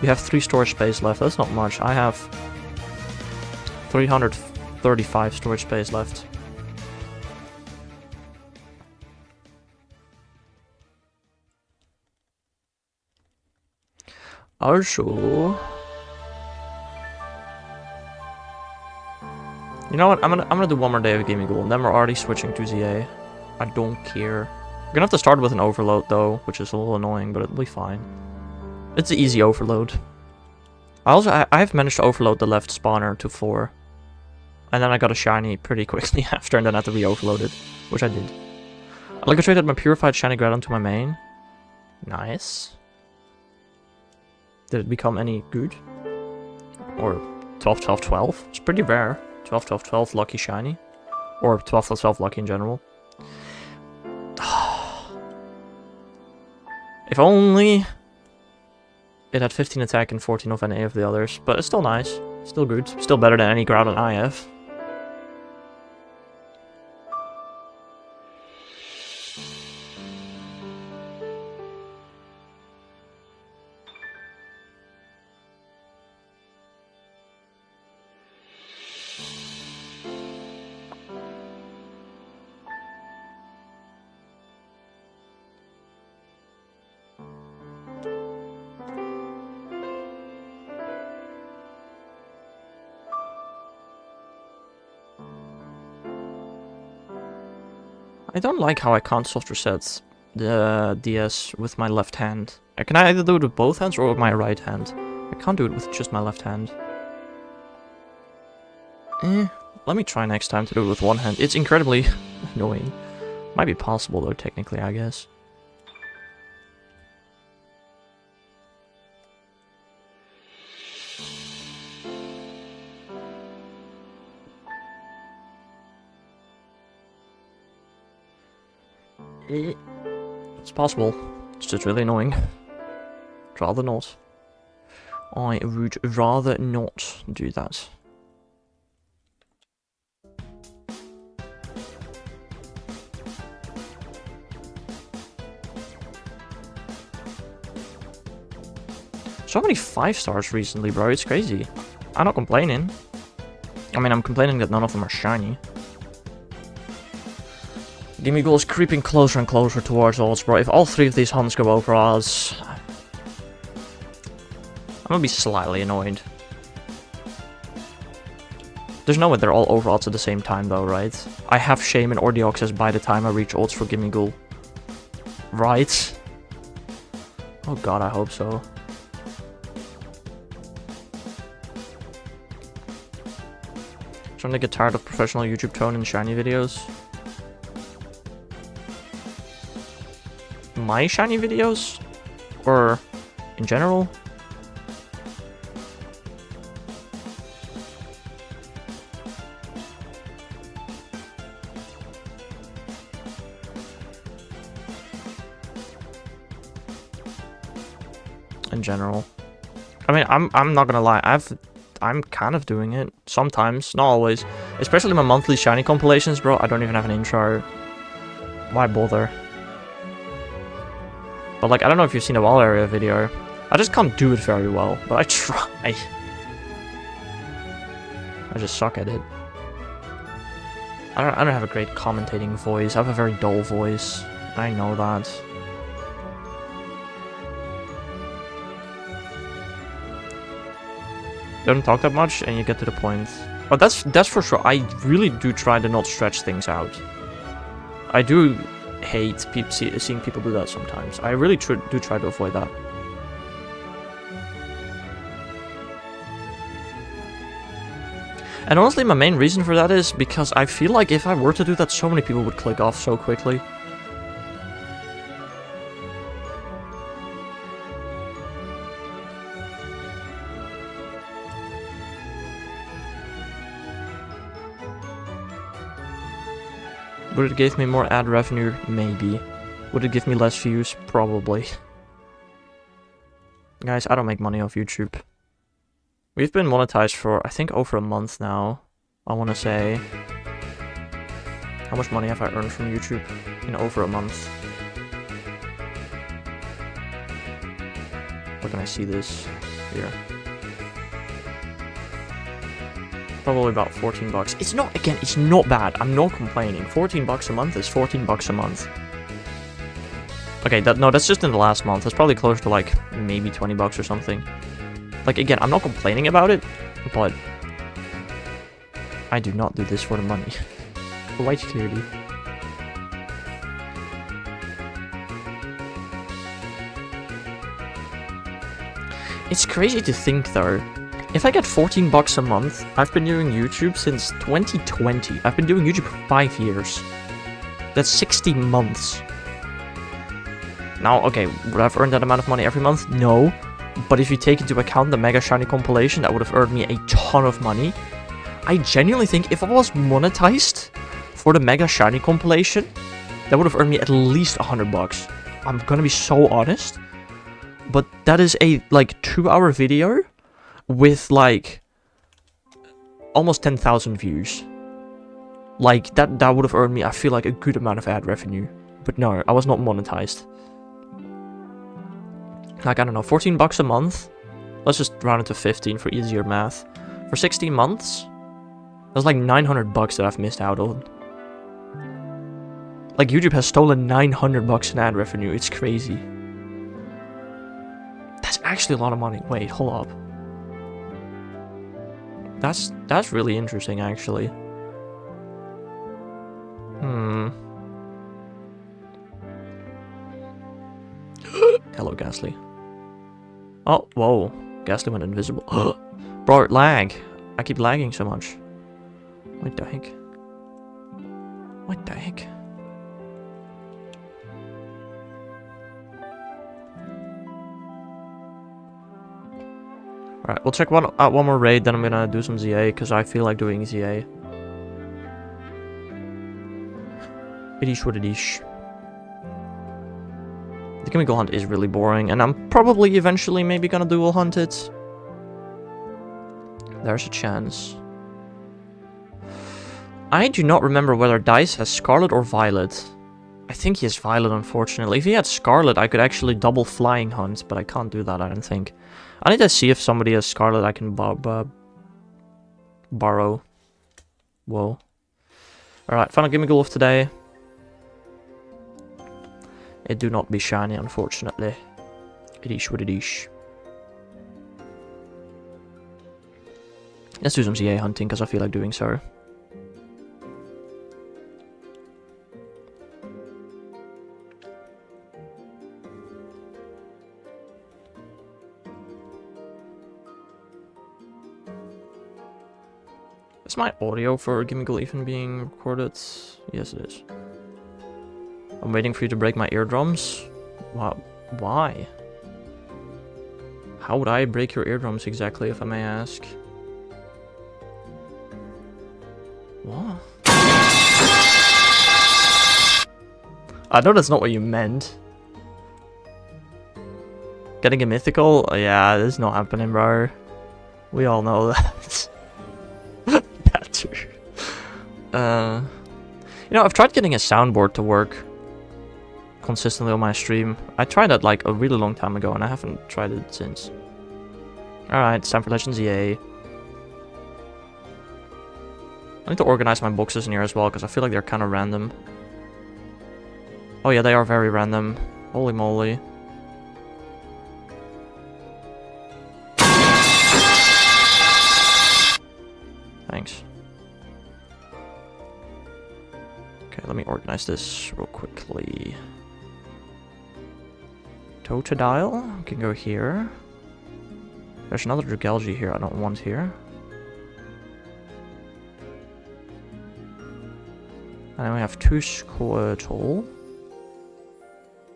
You have 3 storage space left, that's not much. I have 335 storage space left. Also, you know what? I'm gonna do 1 more day of Gimmighoul, and then we're already switching to ZA. I don't care. We're gonna have to start with an overload though, which is a little annoying, but it'll be fine. It's an easy overload. I've managed to overload the left spawner to 4, and then I got a shiny pretty quickly after, and then I had to re-overload it, which I did. I traded my purified shiny Groudon to my main. Nice. Did it become any good? Or 12, 12, 12? It's pretty rare. 12, 12, 12 lucky shiny. Or 12, 12, 12 lucky in general. If only it had 15 attack and 14 of any of the others. But it's still nice. Still good. Still better than any Groudon I have. I don't like how I can't soft reset the DS with my left hand. Can I either do it with both hands or with my right hand? I can't do it with just my left hand. Let me try next time to do it with 1 hand. It's incredibly annoying. Might be possible though, technically, I guess. It's possible. It's just really annoying. I'd rather not. I would rather not do that. So many 5 stars recently, bro. It's crazy. I'm not complaining. I mean, I'm complaining that none of them are shiny. Gimmighoul is creeping closer and closer towards odds, bro. If all 3 of these hunts go over odds, I'm gonna be slightly annoyed. There's no way they're all over ults at the same time though, right? I have Shaymin or Deoxys by the time I reach ults for Gimmighoul. Right? Oh god, I hope so. Trying to get tired of professional YouTube tone and shiny videos. My shiny videos? Or in general? In general. I mean, I'm not gonna lie, I'm kind of doing it sometimes, not always. Especially my monthly shiny compilations, bro. I don't even have an intro. Why bother? But like, I don't know if you've seen a wall area video. I just can't do it very well, but I try. I just suck at it. I don't have a great commentating voice. I have a very dull voice. I know that. Don't talk that much and you get to the point. Oh, that's for sure. I really do try to not stretch things out. I do hate seeing people do that sometimes. I really do try to avoid that. And honestly, my main reason for that is because I feel like if I were to do that, so many people would click off so quickly. Would it give me more ad revenue? Maybe. Would it give me less views? Probably. Guys, I don't make money off YouTube. We've been monetized for, I think, over a month now. I want to say. How much money have I earned from YouTube in over a month? Where can I see this? Here. Probably about 14 bucks. It's not, again, it's not bad. I'm not complaining. 14 bucks a month is 14 bucks a month. Okay, no, that's just in the last month. That's probably closer to like maybe 20 bucks or something. Like, again, I'm not complaining about it, but I do not do this for the money. Quite clearly. It's crazy to think though. If I get 14 bucks a month, I've been doing YouTube since 2020. I've been doing YouTube for 5 years. That's 60 months. Now, okay, would I have earned that amount of money every month? No. But if you take into account the Mega Shiny compilation, that would have earned me a ton of money. I genuinely think if I was monetized for the Mega Shiny compilation, that would have earned me at least 100 bucks. I'm gonna be so honest. But that is a, like, 2-hour video with, like, almost 10,000 views. Like, that would have earned me, I feel like, a good amount of ad revenue. But no, I was not monetized. Like, I don't know, 14 bucks a month? Let's just round it to 15 for easier math. For 16 months? That's like 900 bucks that I've missed out on. Like, YouTube has stolen 900 bucks in ad revenue. It's crazy. That's actually a lot of money. Wait, hold up. That's really interesting, actually. Hello, Ghastly. Oh, whoa. Ghastly went invisible. Bro, lag. I keep lagging so much. What the heck? What the heck? Alright, we'll check one more raid, then I'm gonna do some ZA, because I feel like doing ZA. It is what it is. The Gimmighoul hunt is really boring, and I'm probably eventually maybe gonna dual hunt it. There's a chance. I do not remember whether Dice has Scarlet or Violet. I think he has Violet, unfortunately. If he had Scarlet, I could actually double flying hunt, but I can't do that, I don't think. I need to see if somebody has Scarlet I can borrow. Whoa. Alright, final Gimmighoul of today. It do not be shiny, unfortunately. It is what it is. Let's do some ZA hunting, because I feel like doing so. Is my audio for Gimmighoul even being recorded? Yes, it is. I'm waiting for you to break my eardrums. Wow. Why? How would I break your eardrums exactly, if I may ask? What? I know that's not what you meant. Getting a mythical? Yeah, this is not happening, bro. We all know that. Better. You know, I've tried getting a soundboard to work consistently on my stream. I tried that like a really long time ago, and I haven't tried it since. Alright, it's time for Legends EA. I need to organize my boxes in here as well, because I feel like they're kind of random. Oh yeah, they are very random. Holy moly. Thanks. Okay, let me organize this real quickly. Totodile can go here. There's another Gimmighoul here I don't want here. And then we have 2 Squirtle.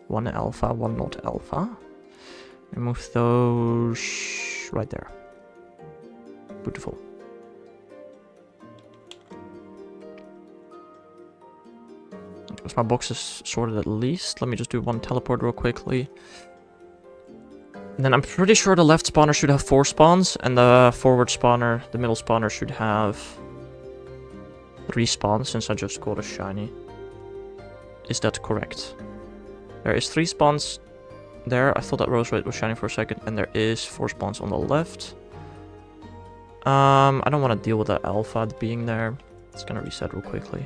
1 alpha, 1 not alpha. Remove those right there. Beautiful. Is my boxes sorted at least? Let me just do 1 teleport real quickly. And then I'm pretty sure the left spawner should have 4 spawns, and the forward spawner, the middle spawner, should have 3 spawns, since I just got a shiny. Is that correct? There is 3 spawns there. I thought that Rose Red was shiny for a second, and there is 4 spawns on the left. I don't want to deal with that alpha being there. It's gonna reset real quickly.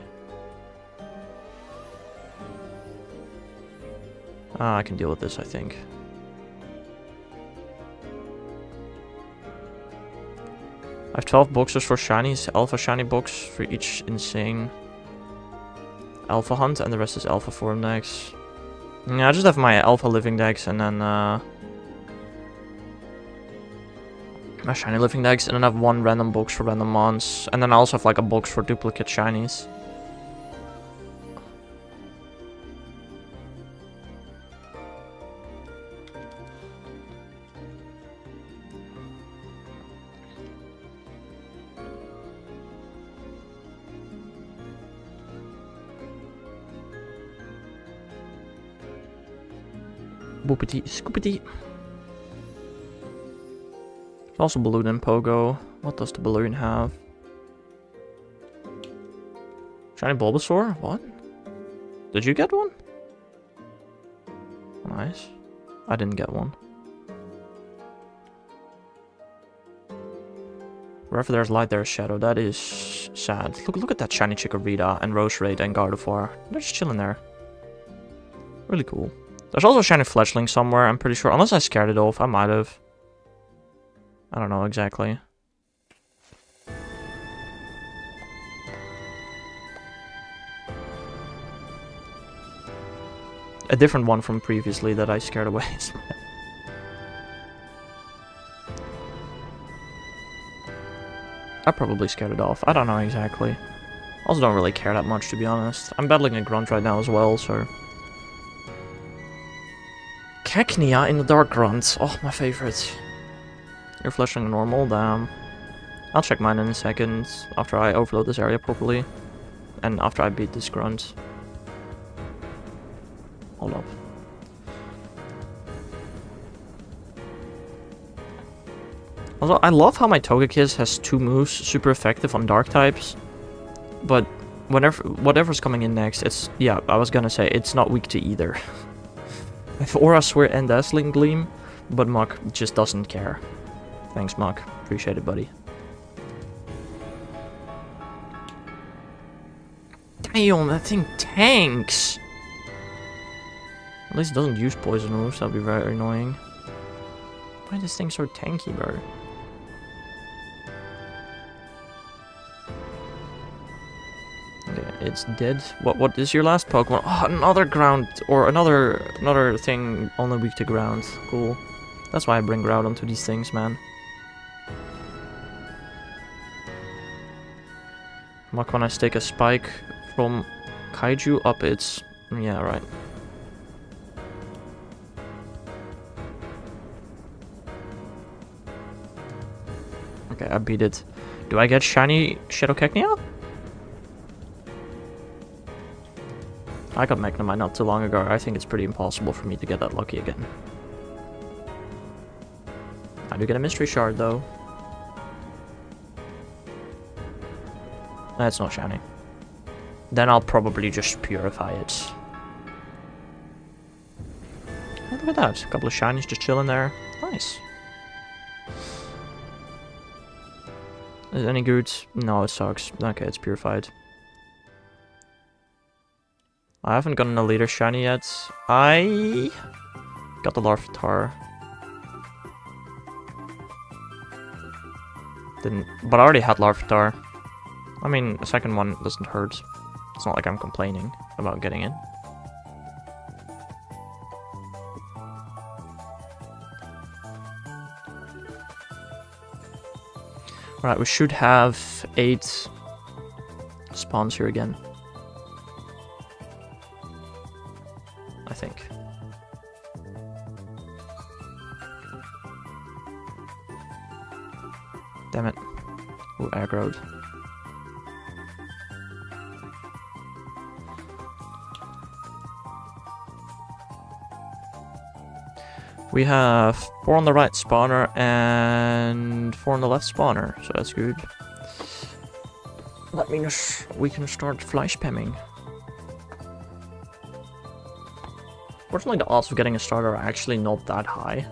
I can deal with this, I think. I have 12 boxes for shinies, alpha shiny box for each insane alpha hunt, and the rest is alpha form decks. Yeah, I just have my alpha living decks, and then my shiny living decks, and then I have 1 random box for random mons, and then I also have like a box for duplicate shinies. Boopity scoopity. There's also balloon and Pogo. What does the balloon have? Shiny Bulbasaur? What? Did you get one? Nice. I didn't get one. Wherever there's light, there's shadow. That is sad. Look at that shiny Chikorita and Roserade and Gardevoir. They're just chilling there. Really cool. There's also a shiny Fletchling somewhere, I'm pretty sure. Unless I scared it off, I might have. I don't know exactly. A different one from previously that I scared away. I probably scared it off. I don't know exactly. Also don't really care that much, to be honest. I'm battling a Grunt right now as well, so... Cacnea in the Dark Grunt. Oh, my favorite. You're flashing normal, damn. I'll check mine in a second, after I overload this area properly. And after I beat this Grunt. Hold up. Also, I love how my Togekiss has 2 moves, super effective on Dark types. But whatever's coming in next, it's... Yeah, I was gonna say, it's not weak to either. I have Aura Swear and Dazzling Gleam, but Muck just doesn't care. Thanks, Muck. Appreciate it, buddy. Damn, that thing tanks! At least it doesn't use poison moves, that'd be very annoying. Why is this thing so tanky, bro? It's dead. What is your last Pokemon? Oh, another ground or another thing only weak to ground. Cool. That's why I bring ground onto these things, man. What can I stick a spike from Kaiju up its... Yeah, right. Okay, I beat it. Do I get shiny Shadowcacnea? I got Magnemite not too long ago. I think it's pretty impossible for me to get that lucky again. I do get a mystery shard though. That's not shiny. Then I'll probably just purify it. Oh, look at that. A couple of shinies just chilling there. Nice. Is it any good? No, it sucks. Okay, it's purified. I haven't gotten a leader shiny yet. I got the Larvitar. Didn't, but I already had Larvitar. I mean, a second one doesn't hurt. It's not like I'm complaining about getting it. Alright, we should have 8 spawns here again. I think. Damn it. Ooh, aggroed. We have 4 on the right spawner and 4 on the left spawner, so that's good. That means we can start fly spamming. Fortunately, the odds of getting a starter are actually not that high.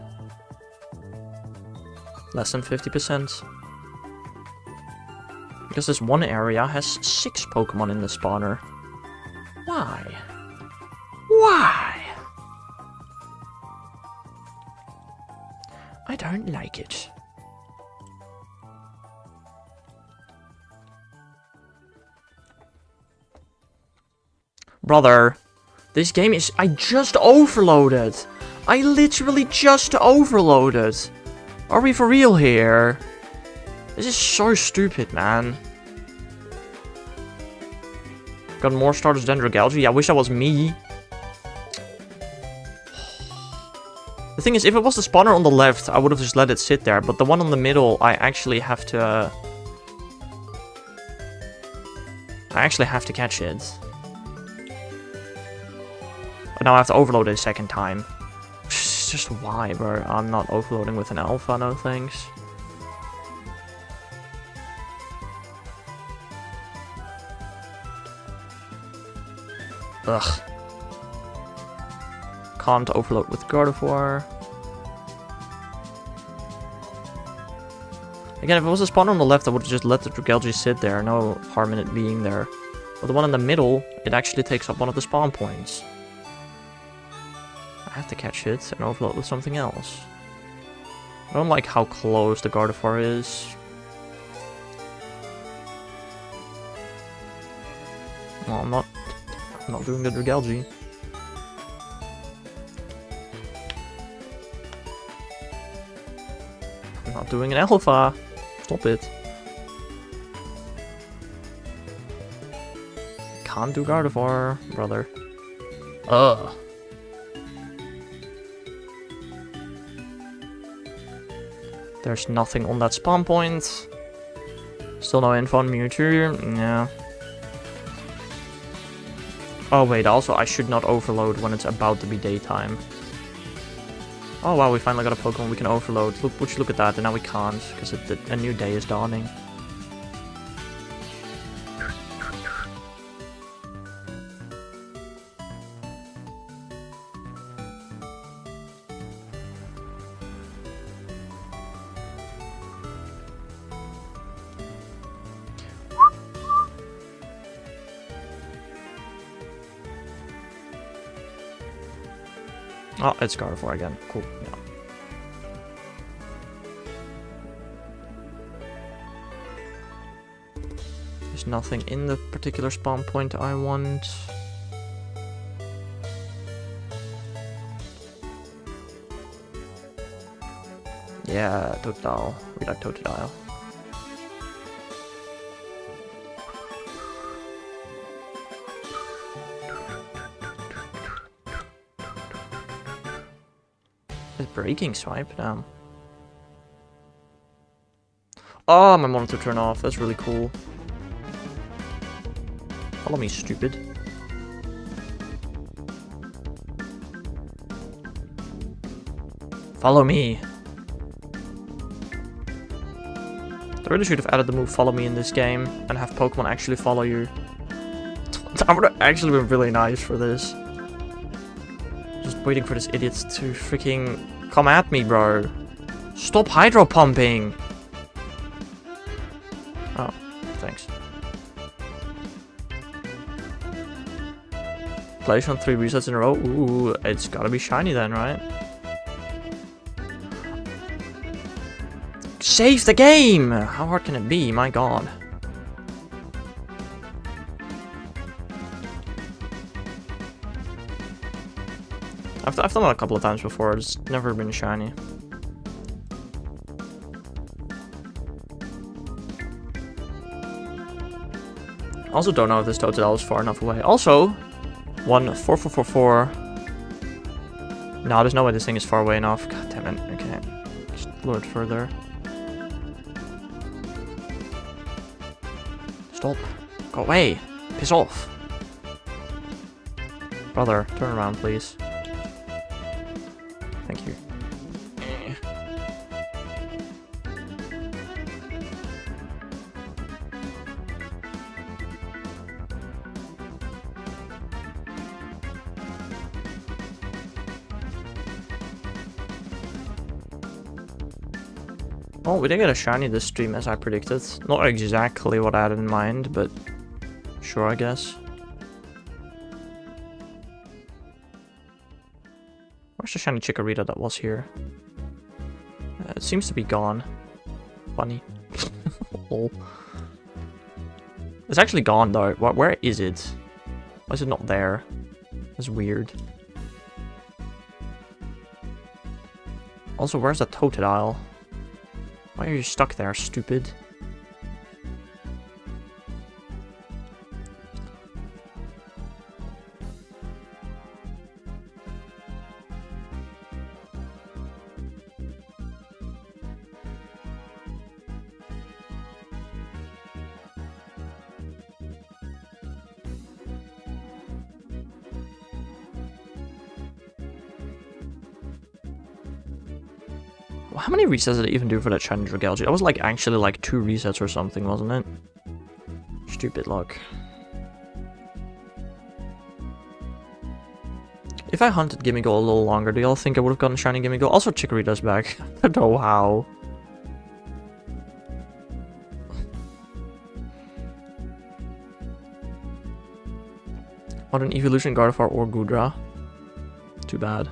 Less than 50%. Because this one area has 6 Pokemon in the spawner. Why? Why? I don't like it. Brother, this game is... I just overloaded. I literally just overloaded. Are we for real here? This is so stupid, man. Got more starters than Dragalge. I wish that was me. The thing is, if it was the spawner on the left, I would have just let it sit there. But the one on the middle, I actually have to... catch it. But now I have to overload it a second time. It's just why, bro? I'm not overloading with an alpha, no thanks. Ugh. Can't overload with Gardevoir. Again, if it was a spawner on the left, I would have just let the Dragalge sit there. No harm in it being there. But the one in the middle, it actually takes up one of the spawn points. I have to catch it and overload with something else. I don't like how close the Gardevoir is. Well, I'm not doing the Dragalge. I'm not doing an alpha. Stop it. Can't do Gardevoir, brother. Ugh. There's nothing on that spawn point. Still no info on Mewtwo. Yeah. Oh wait, also I should not overload when it's about to be daytime. Oh wow, we finally got a Pokemon we can overload. Look, would you look at that, and now we can't, because a new day is dawning. Oh, it's Gardevoir again. Cool, yeah. There's nothing in the particular spawn point I want. Yeah, Totodile. We like Totodile. It's breaking swipe, damn. Oh, my monitor turned off. That's really cool. Follow me, stupid. Follow me. They really should have added the move follow me in this game and have Pokemon actually follow you. That would have actually been really nice for this. Just waiting for this idiot to freaking come at me, bro. Stop hydro pumping. Oh, thanks. Place on 3 resets in a row. Ooh, it's gotta be shiny then, right? Save the game! How hard can it be? My god. I've done it a couple of times before, it's never been shiny. Also don't know if this Totodile is far enough away. Also, 14444. No, there's no way this thing is far away enough. God damn it. Okay. Just lure it further. Stop. Go away. Piss off. Brother, turn around, please. Thank you. Oh, we did get a shiny this stream as I predicted. Not exactly what I had in mind, but sure, I guess. Where's the shiny Chikorita that was here? It seems to be gone. Funny. Lol. It's actually gone though. Where is it? Why is it not there? That's weird. Also, where's the Totodile? Why are you stuck there, stupid? How many resets did it even do for that shiny Gimmighoul? That was like actually like 2 resets or something, wasn't it? Stupid luck. If I hunted Gimmighoul a little longer, do y'all think I would have gotten shiny Gimmighoul? Also, Chikorita's back. I don't know how. What an evolution Gardevoir or Goodra. Too bad.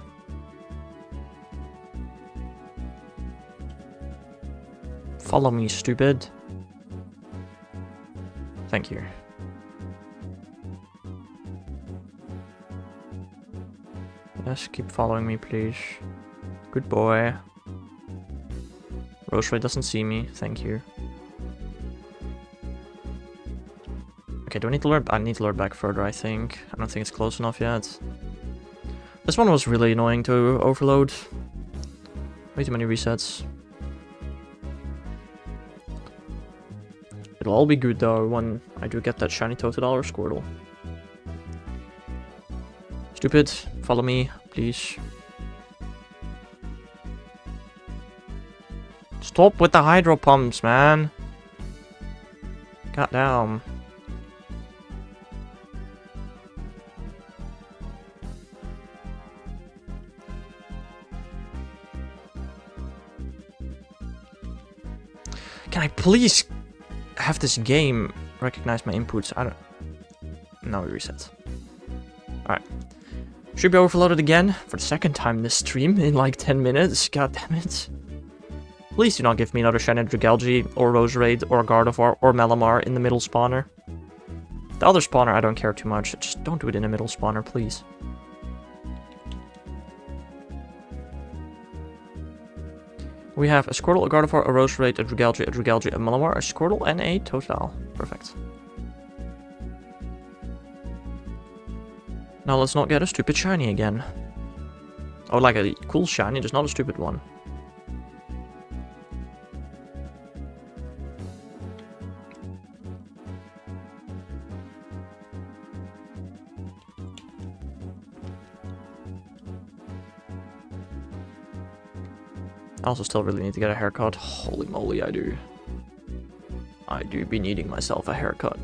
Follow me, stupid. Thank you. Yes, keep following me, please. Good boy. Roshway doesn't see me. Thank you. Okay, do I need to lure? I need to lure back further, I think. I don't think it's close enough yet. This one was really annoying to overload. Way too many resets. It'll all be good though when I do get that shiny Totodile or Squirtle. Stupid, follow me, please. Stop with the hydro pumps, man. God damn. Can I please have this game recognize my inputs? I don't... Now we reset. Alright. Should be overloaded again for the second time this stream in like 10 minutes. God damn it. Please do not give me another Shiny Dragalge, or Roserade, or Gardevoir, or Malamar in the middle spawner. The other spawner I don't care too much, just don't do it in the middle spawner, please. We have a Squirtle, a Gardevoir, a Roserade, a Dragalge, a Malamar, a Squirtle, and a Total. Perfect. Now let's not get a stupid shiny again. Oh, like a cool shiny, just not a stupid one. I also still really need to get a haircut. Holy moly, I do. I do be needing myself a haircut.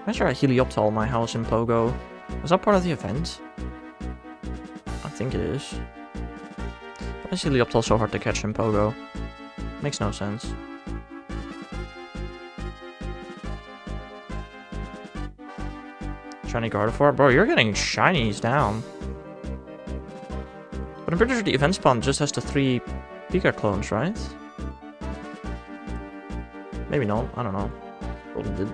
Is there a Helioptile in my house in Pogo? Was that part of the event? I think it is. Why is Helioptile so hard to catch in Pogo? Makes no sense. Shiny Gardevoir? Bro, you're getting shinies down. But I'm pretty sure the event spawn just has the 3 Pika clones, right? Maybe not, I don't know. Probably did.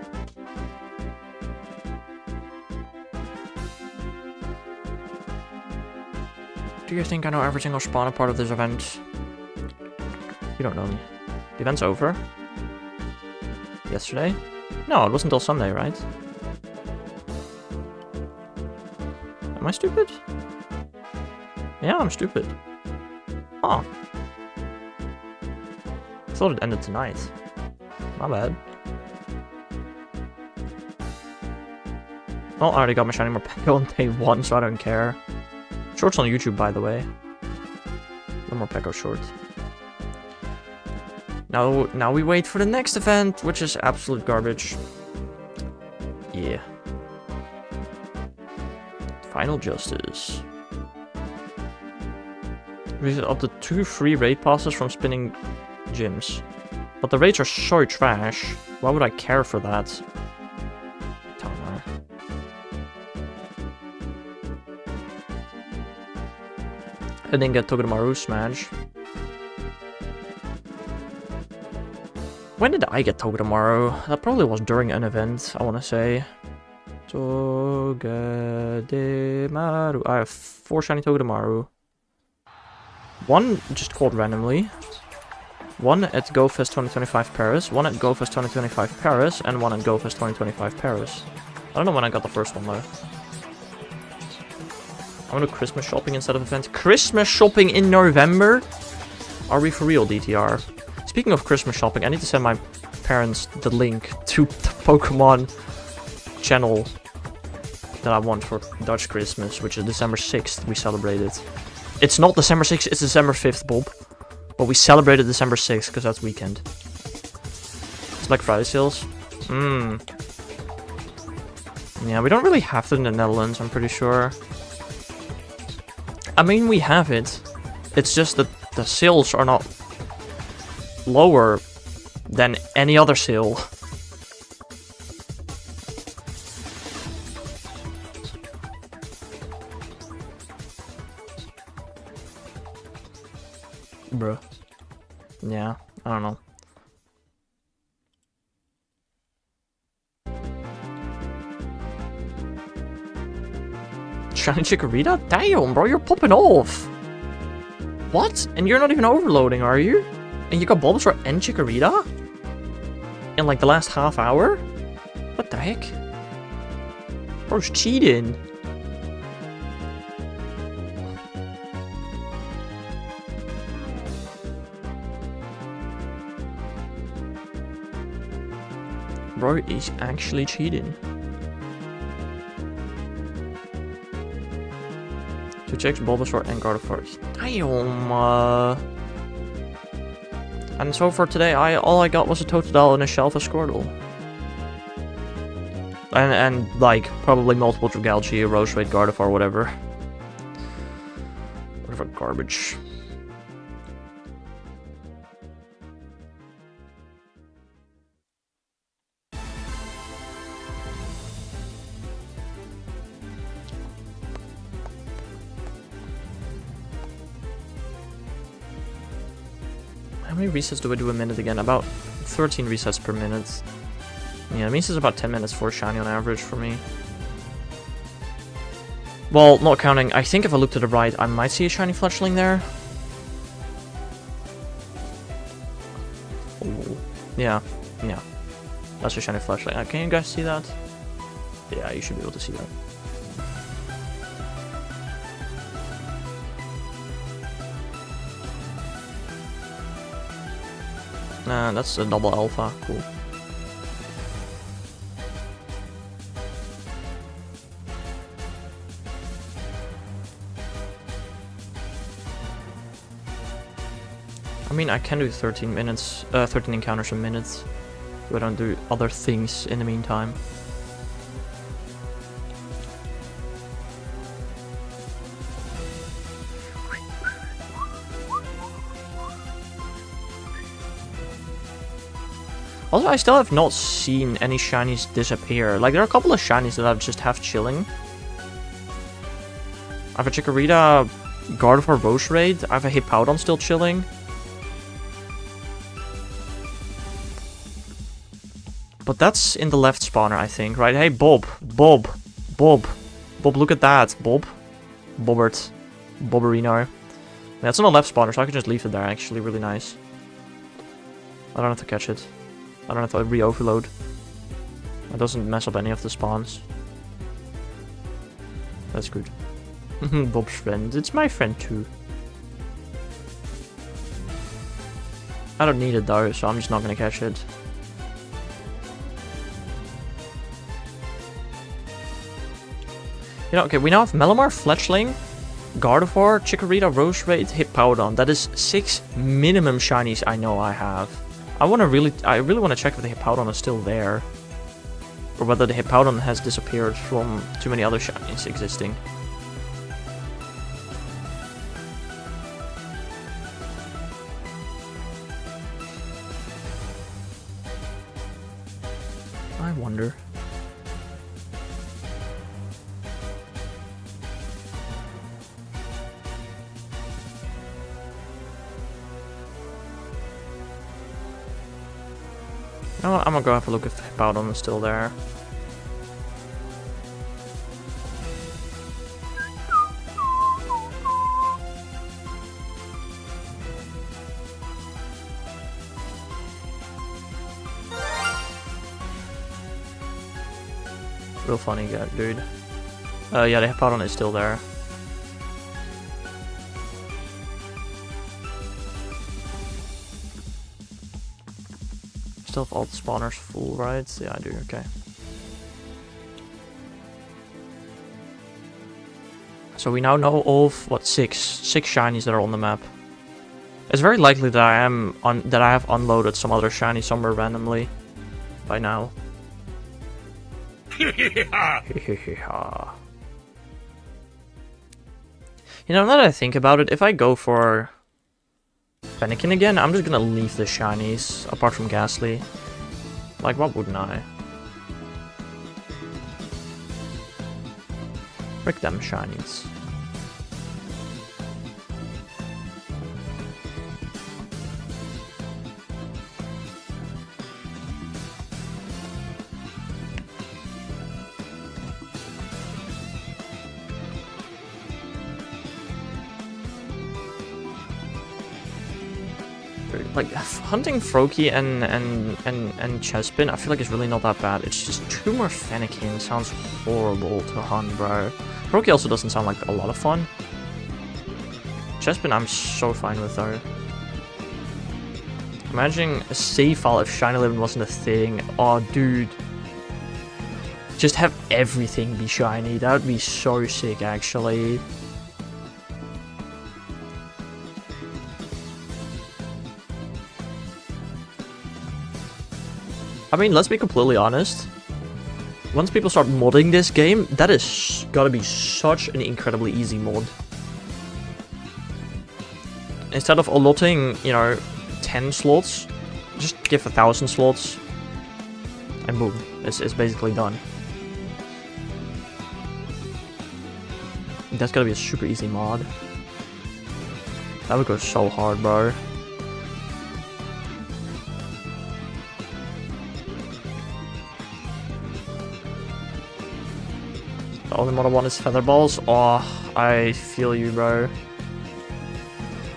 Do you think I know every single spawner part of this event? You don't know me. The event's over? Yesterday? No, it wasn't until Sunday, right? Am I stupid? Yeah, I'm stupid. Huh. I thought it ended tonight. My bad. Well, I already got my shiny Morpeko on day 1, so I don't care. Shorts on YouTube, by the way. No more Peko short. Now we wait for the next event, which is absolute garbage. Yeah. Final Justice. We get up to 2 free raid passes from spinning gyms. But the raids are so trash. Why would I care for that? I didn't get Togedemaru Smash. When did I get Togedemaru? That probably was during an event, I want to say. Togedemaru. I have 4 shiny Togedemaru. 1 just called randomly. 1 at GoFest 2025 Paris, 1 at GoFest 2025 Paris, and 1 at GoFest 2025 Paris. I don't know when I got the first one though. I want to Christmas shopping instead of event. Christmas shopping in November? Are we for real, DTR? Speaking of Christmas shopping, I need to send my parents the link to the Pokemon channel that I want for Dutch Christmas, which is December 6th. We celebrated. It's not December 6th, it's December 5th, Bob. But we celebrated December 6th because that's weekend. It's Black Friday sales. Yeah, we don't really have it in the Netherlands, I'm pretty sure. I mean, we have it. It's just that the sales are not lower than any other sale. Bruh. Yeah, I don't know. Shiny Chikorita? Damn, bro, you're popping off. What? And you're not even overloading, are you? And you got Bulbasaur and Chikorita? In like the last half hour? What the heck? Bro's cheating. Bro is actually cheating. 2 checks, Bulbasaur and Gardevoir. Damn. And so for today, all I got was a Totodile and a Shelf of Squirtle. And like, probably multiple Dragalge, Rose Raid, Gardevoir, whatever. Whatever garbage. How many resets do I do a minute again? About 13 resets per minute. Yeah, it means it's about 10 minutes for a shiny on average for me. Well, not counting, I think if I look to the right, I might see a shiny fletchling there. Ooh. Yeah. That's a shiny fletchling. Can you guys see that? Yeah, you should be able to see that. Nah, that's a double alpha. Cool. I mean, I can do 13 minutes, 13 encounters a minute, so I don't do other things in the meantime. Also, I still have not seen any shinies disappear. Like, there are a couple of shinies that I just have chilling. I have a Chikorita, Gardevoir Rose Raid. I have a Hippowdon still chilling. But that's in the left spawner, I think, right? Hey, Bob, look at that, Bob. Bobbert. Bobberino. Yeah, it's on the left spawner, so I can just leave it there, actually, really nice. I don't have to catch it. I don't have to re-overload. It doesn't mess up any of the spawns. That's good. Bob's friend. It's my friend too. I don't need it though, so I'm just not gonna catch it. You know, okay, we now have Malamar, Fletchling, Gardevoir, Chikorita, Rose Raid, Hippowdon. That is 6 minimum shinies I know I have. I really want to check if the Hippowdon is still there. Or whether the Hippowdon has disappeared from too many other shinies existing. I wonder. You know what, I'm gonna go have a look if Hippowdon is still there. Real funny guy, dude. Yeah, the Hippowdon is still there. Still have all the spawners full, right? Yeah, I do, okay. So we now know of, what, six shinies that are on the map. It's very likely that I have unloaded some other shiny somewhere randomly by now. You know, now that I think about it, if I go for Fennekin again, I'm just gonna leave the shinies, apart from Ghastly. Like, what wouldn't I? Frick them shinies. Like, hunting Froakie and Chespin, I feel like it's really not that bad. It's just 2 more Fennekin sounds horrible to hunt, bro. Froakie also doesn't sound like a lot of fun. Chespin I'm so fine with, though. Imagining a save file if Shiny Living wasn't a thing. Oh, dude. Just have everything be shiny. That would be so sick, actually. I mean, let's be completely honest. once people start modding this game, that is gotta be such an incredibly easy mod. Instead of allotting, you know, 10 slots, just give 1,000 slots, and boom, it's basically done. That's gotta be a super easy mod. That would go so hard, bro. The only mod I want is feather balls. Oh, I feel you, bro.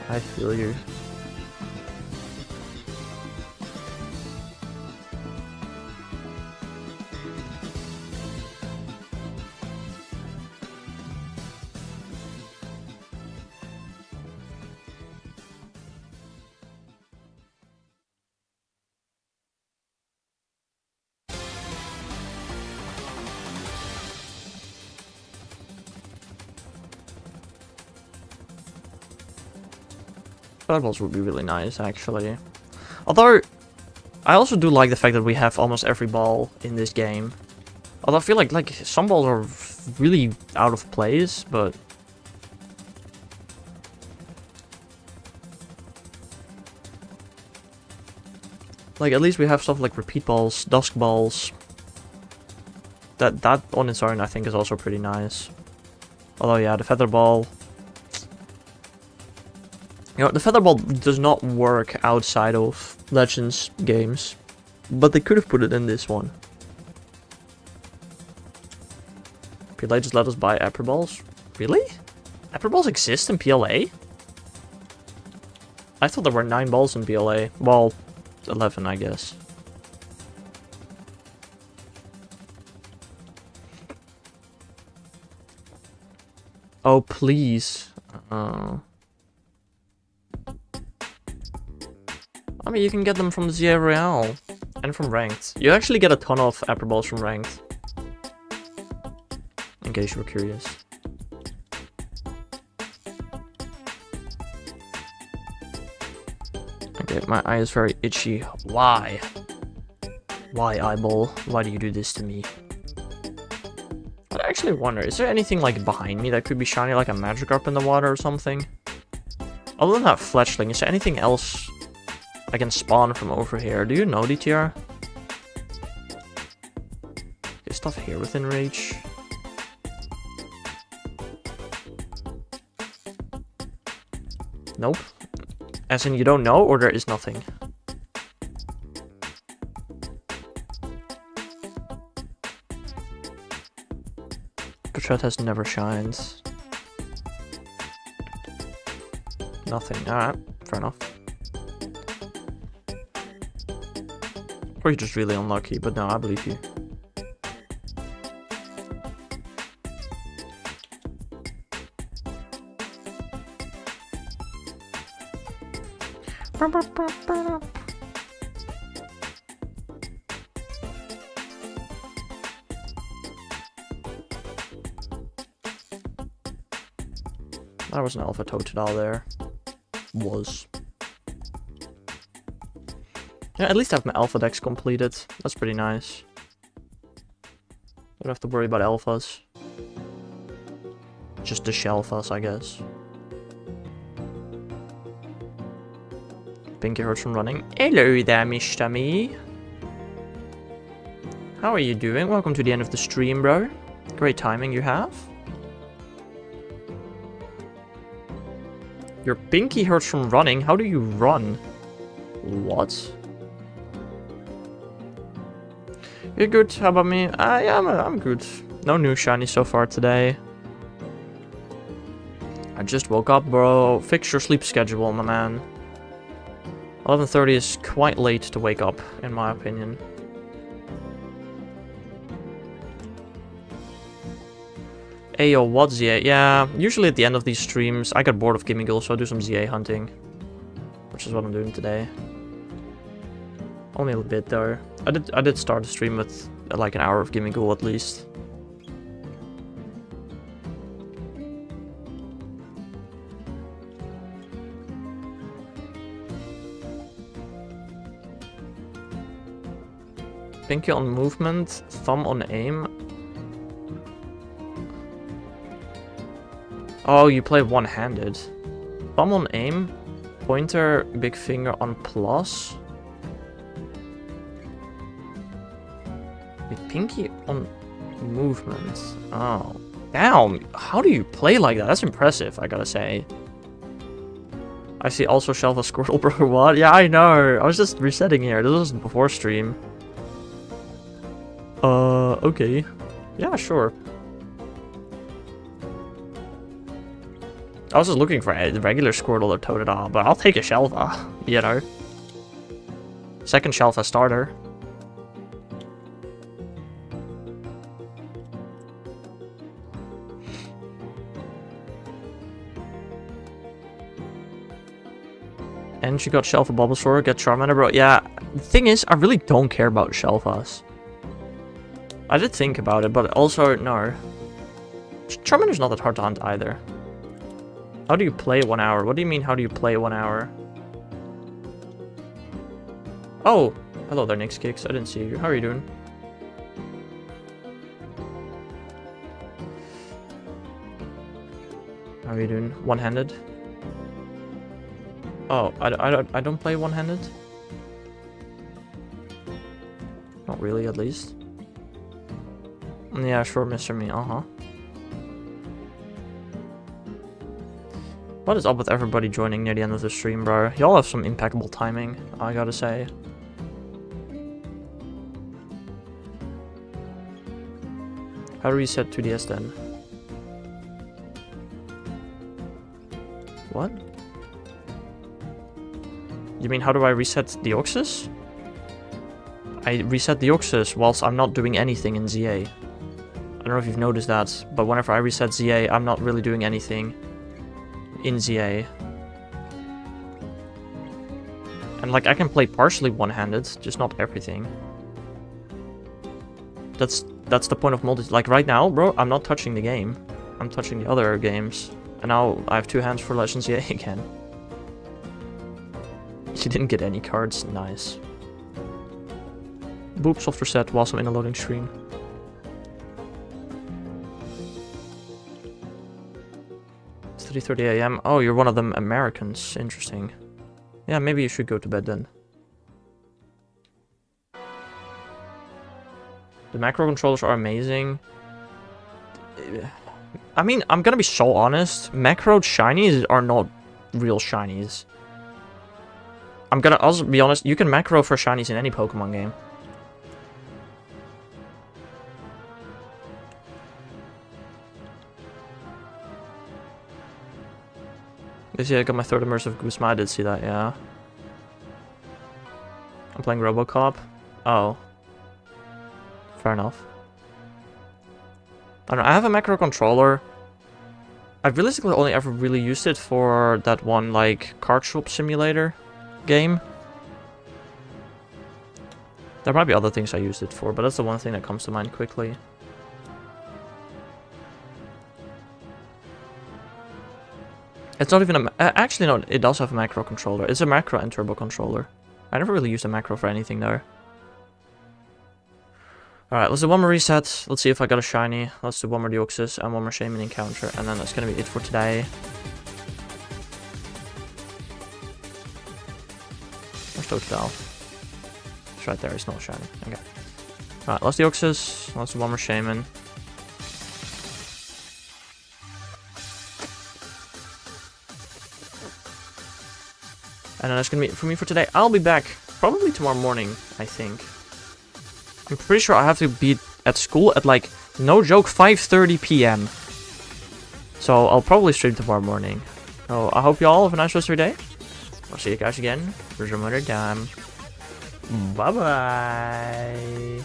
I feel you. Fireballs would be really nice, actually. Although, I also do like the fact that we have almost every ball in this game. Although I feel like some balls are really out of place, but... like, at least we have stuff like repeat balls, dusk balls. That on its own, I think, is also pretty nice. Although, yeah, the feather ball... you know, the feather ball does not work outside of Legends games, but they could have put it in this one. PLA just let us buy Apple balls? Really? Apple balls exist in PLA? I thought there were 9 balls in PLA. Well, 11, I guess. Oh, please. I mean, you can get them from the ZA Royale and from Ranked. You actually get a ton of Apple balls from Ranked. In case you were curious. Okay, my eye is very itchy. Why? Why, eyeball? Why do you do this to me? I actually wonder, is there anything like behind me that could be shiny, like a Magikarp in the water or something? Other than that fletchling, is there anything else I can spawn from over here? Do you know, DTR? Is stuff here within reach? Nope. As in, you don't know, or there is nothing? Katret has never shined. Nothing. Alright, fair enough. Or you're just really unlucky, but no, I believe you. That was an alpha Totodile there. Was. Yeah, at least I have my alpha decks completed. That's pretty nice. Don't have to worry about alphas. Just the shelfas, I guess. Pinky hurts from running. Hello there, Mr. Me. How are you doing? Welcome to the end of the stream, bro. Great timing you have. Your pinky hurts from running? How do you run? What? You're good, how about me? Yeah, I'm good. No new shiny so far today. I just woke up, bro. Fix your sleep schedule, my man. 11:30 is quite late to wake up, in my opinion. Ayo, what ZA? Yeah, usually at the end of these streams, I get bored of Gimmighoul, so I do some ZA hunting. Which is what I'm doing today. Only a bit though. I did start the stream with like an hour of Gimmighoul at least. Pinky on movement, thumb on aim. Oh, you play one-handed. Thumb on aim, pointer, big finger on plus. Wait, pinky on movement. Oh. Damn, how do you play like that? That's impressive, I gotta say. I see also shelf a Squirtle, bro. What? Yeah, I know. I was just resetting here. This wasn't before stream. Okay. Yeah, sure. I was just looking for a regular Squirtle or Totodile, but I'll take a Shelva, you know. Second Shelva starter. And she got Shelfa Bulbasaur, get Charmander, bro. Yeah, the thing is, I really don't care about Shelfas. I did think about it, but also, no. Charmander's not that hard to hunt either. How do you play 1 hour? What do you mean, how do you play 1 hour? Oh, hello there, Nyx Kicks. I didn't see you. How are you doing? How are you doing? One-handed? Oh, I don't play one-handed? Not really, at least. Yeah, sure, Mr. Me, uh-huh. What is up with everybody joining near the end of the stream, bro? Y'all have some impeccable timing, I gotta say. How do we set 2DS then? What? You mean how do I reset Deoxys? I reset Deoxys whilst I'm not doing anything in ZA. I don't know if you've noticed that, but whenever I reset ZA, I'm not really doing anything in ZA. And like I can play partially one-handed, just not everything. That's the point of multi. Like right now, bro, I'm not touching the game. I'm touching the other games. And now I have 2 hands for Legends ZA again. You didn't get any cards, nice. Boop, soft reset whilst I'm in a loading screen. It's 3:30 AM. Oh, you're one of them Americans. Interesting. Yeah, maybe you should go to bed then. The macro controllers are amazing. I mean, I'm gonna be so honest. Macro shinies are not real shinies. I'm gonna also be honest, you can macro for shinies in any Pokemon game. This year I got my 3rd immersive Guzma, I did see that, yeah. I'm playing Robocop. Oh. Fair enough. I don't know, I have a macro controller. I've realistically only ever really used it for that one, like, card shop simulator game. There might be other things I used it for, but that's the one thing that comes to mind quickly. It's not even a... actually, no, it does have a macro controller. It's a macro and turbo controller. I never really used a macro for anything there. Alright, let's do one more reset. Let's see if I got a shiny. Let's do one more Deoxys and one more Shaymin encounter. And then that's gonna be it for today. Where's Totodile? It's right there, it's not shiny. Okay. Alright, let's Deoxys. Let's do one more Shaymin. And then that's gonna be it for me for today. I'll be back probably tomorrow morning, I think. I'm pretty sure I have to be at school at, like, no joke, 5:30 PM. So I'll probably stream tomorrow morning. So I hope you all have a nice rest of your day. I'll see you guys again for some other time. Bye-bye.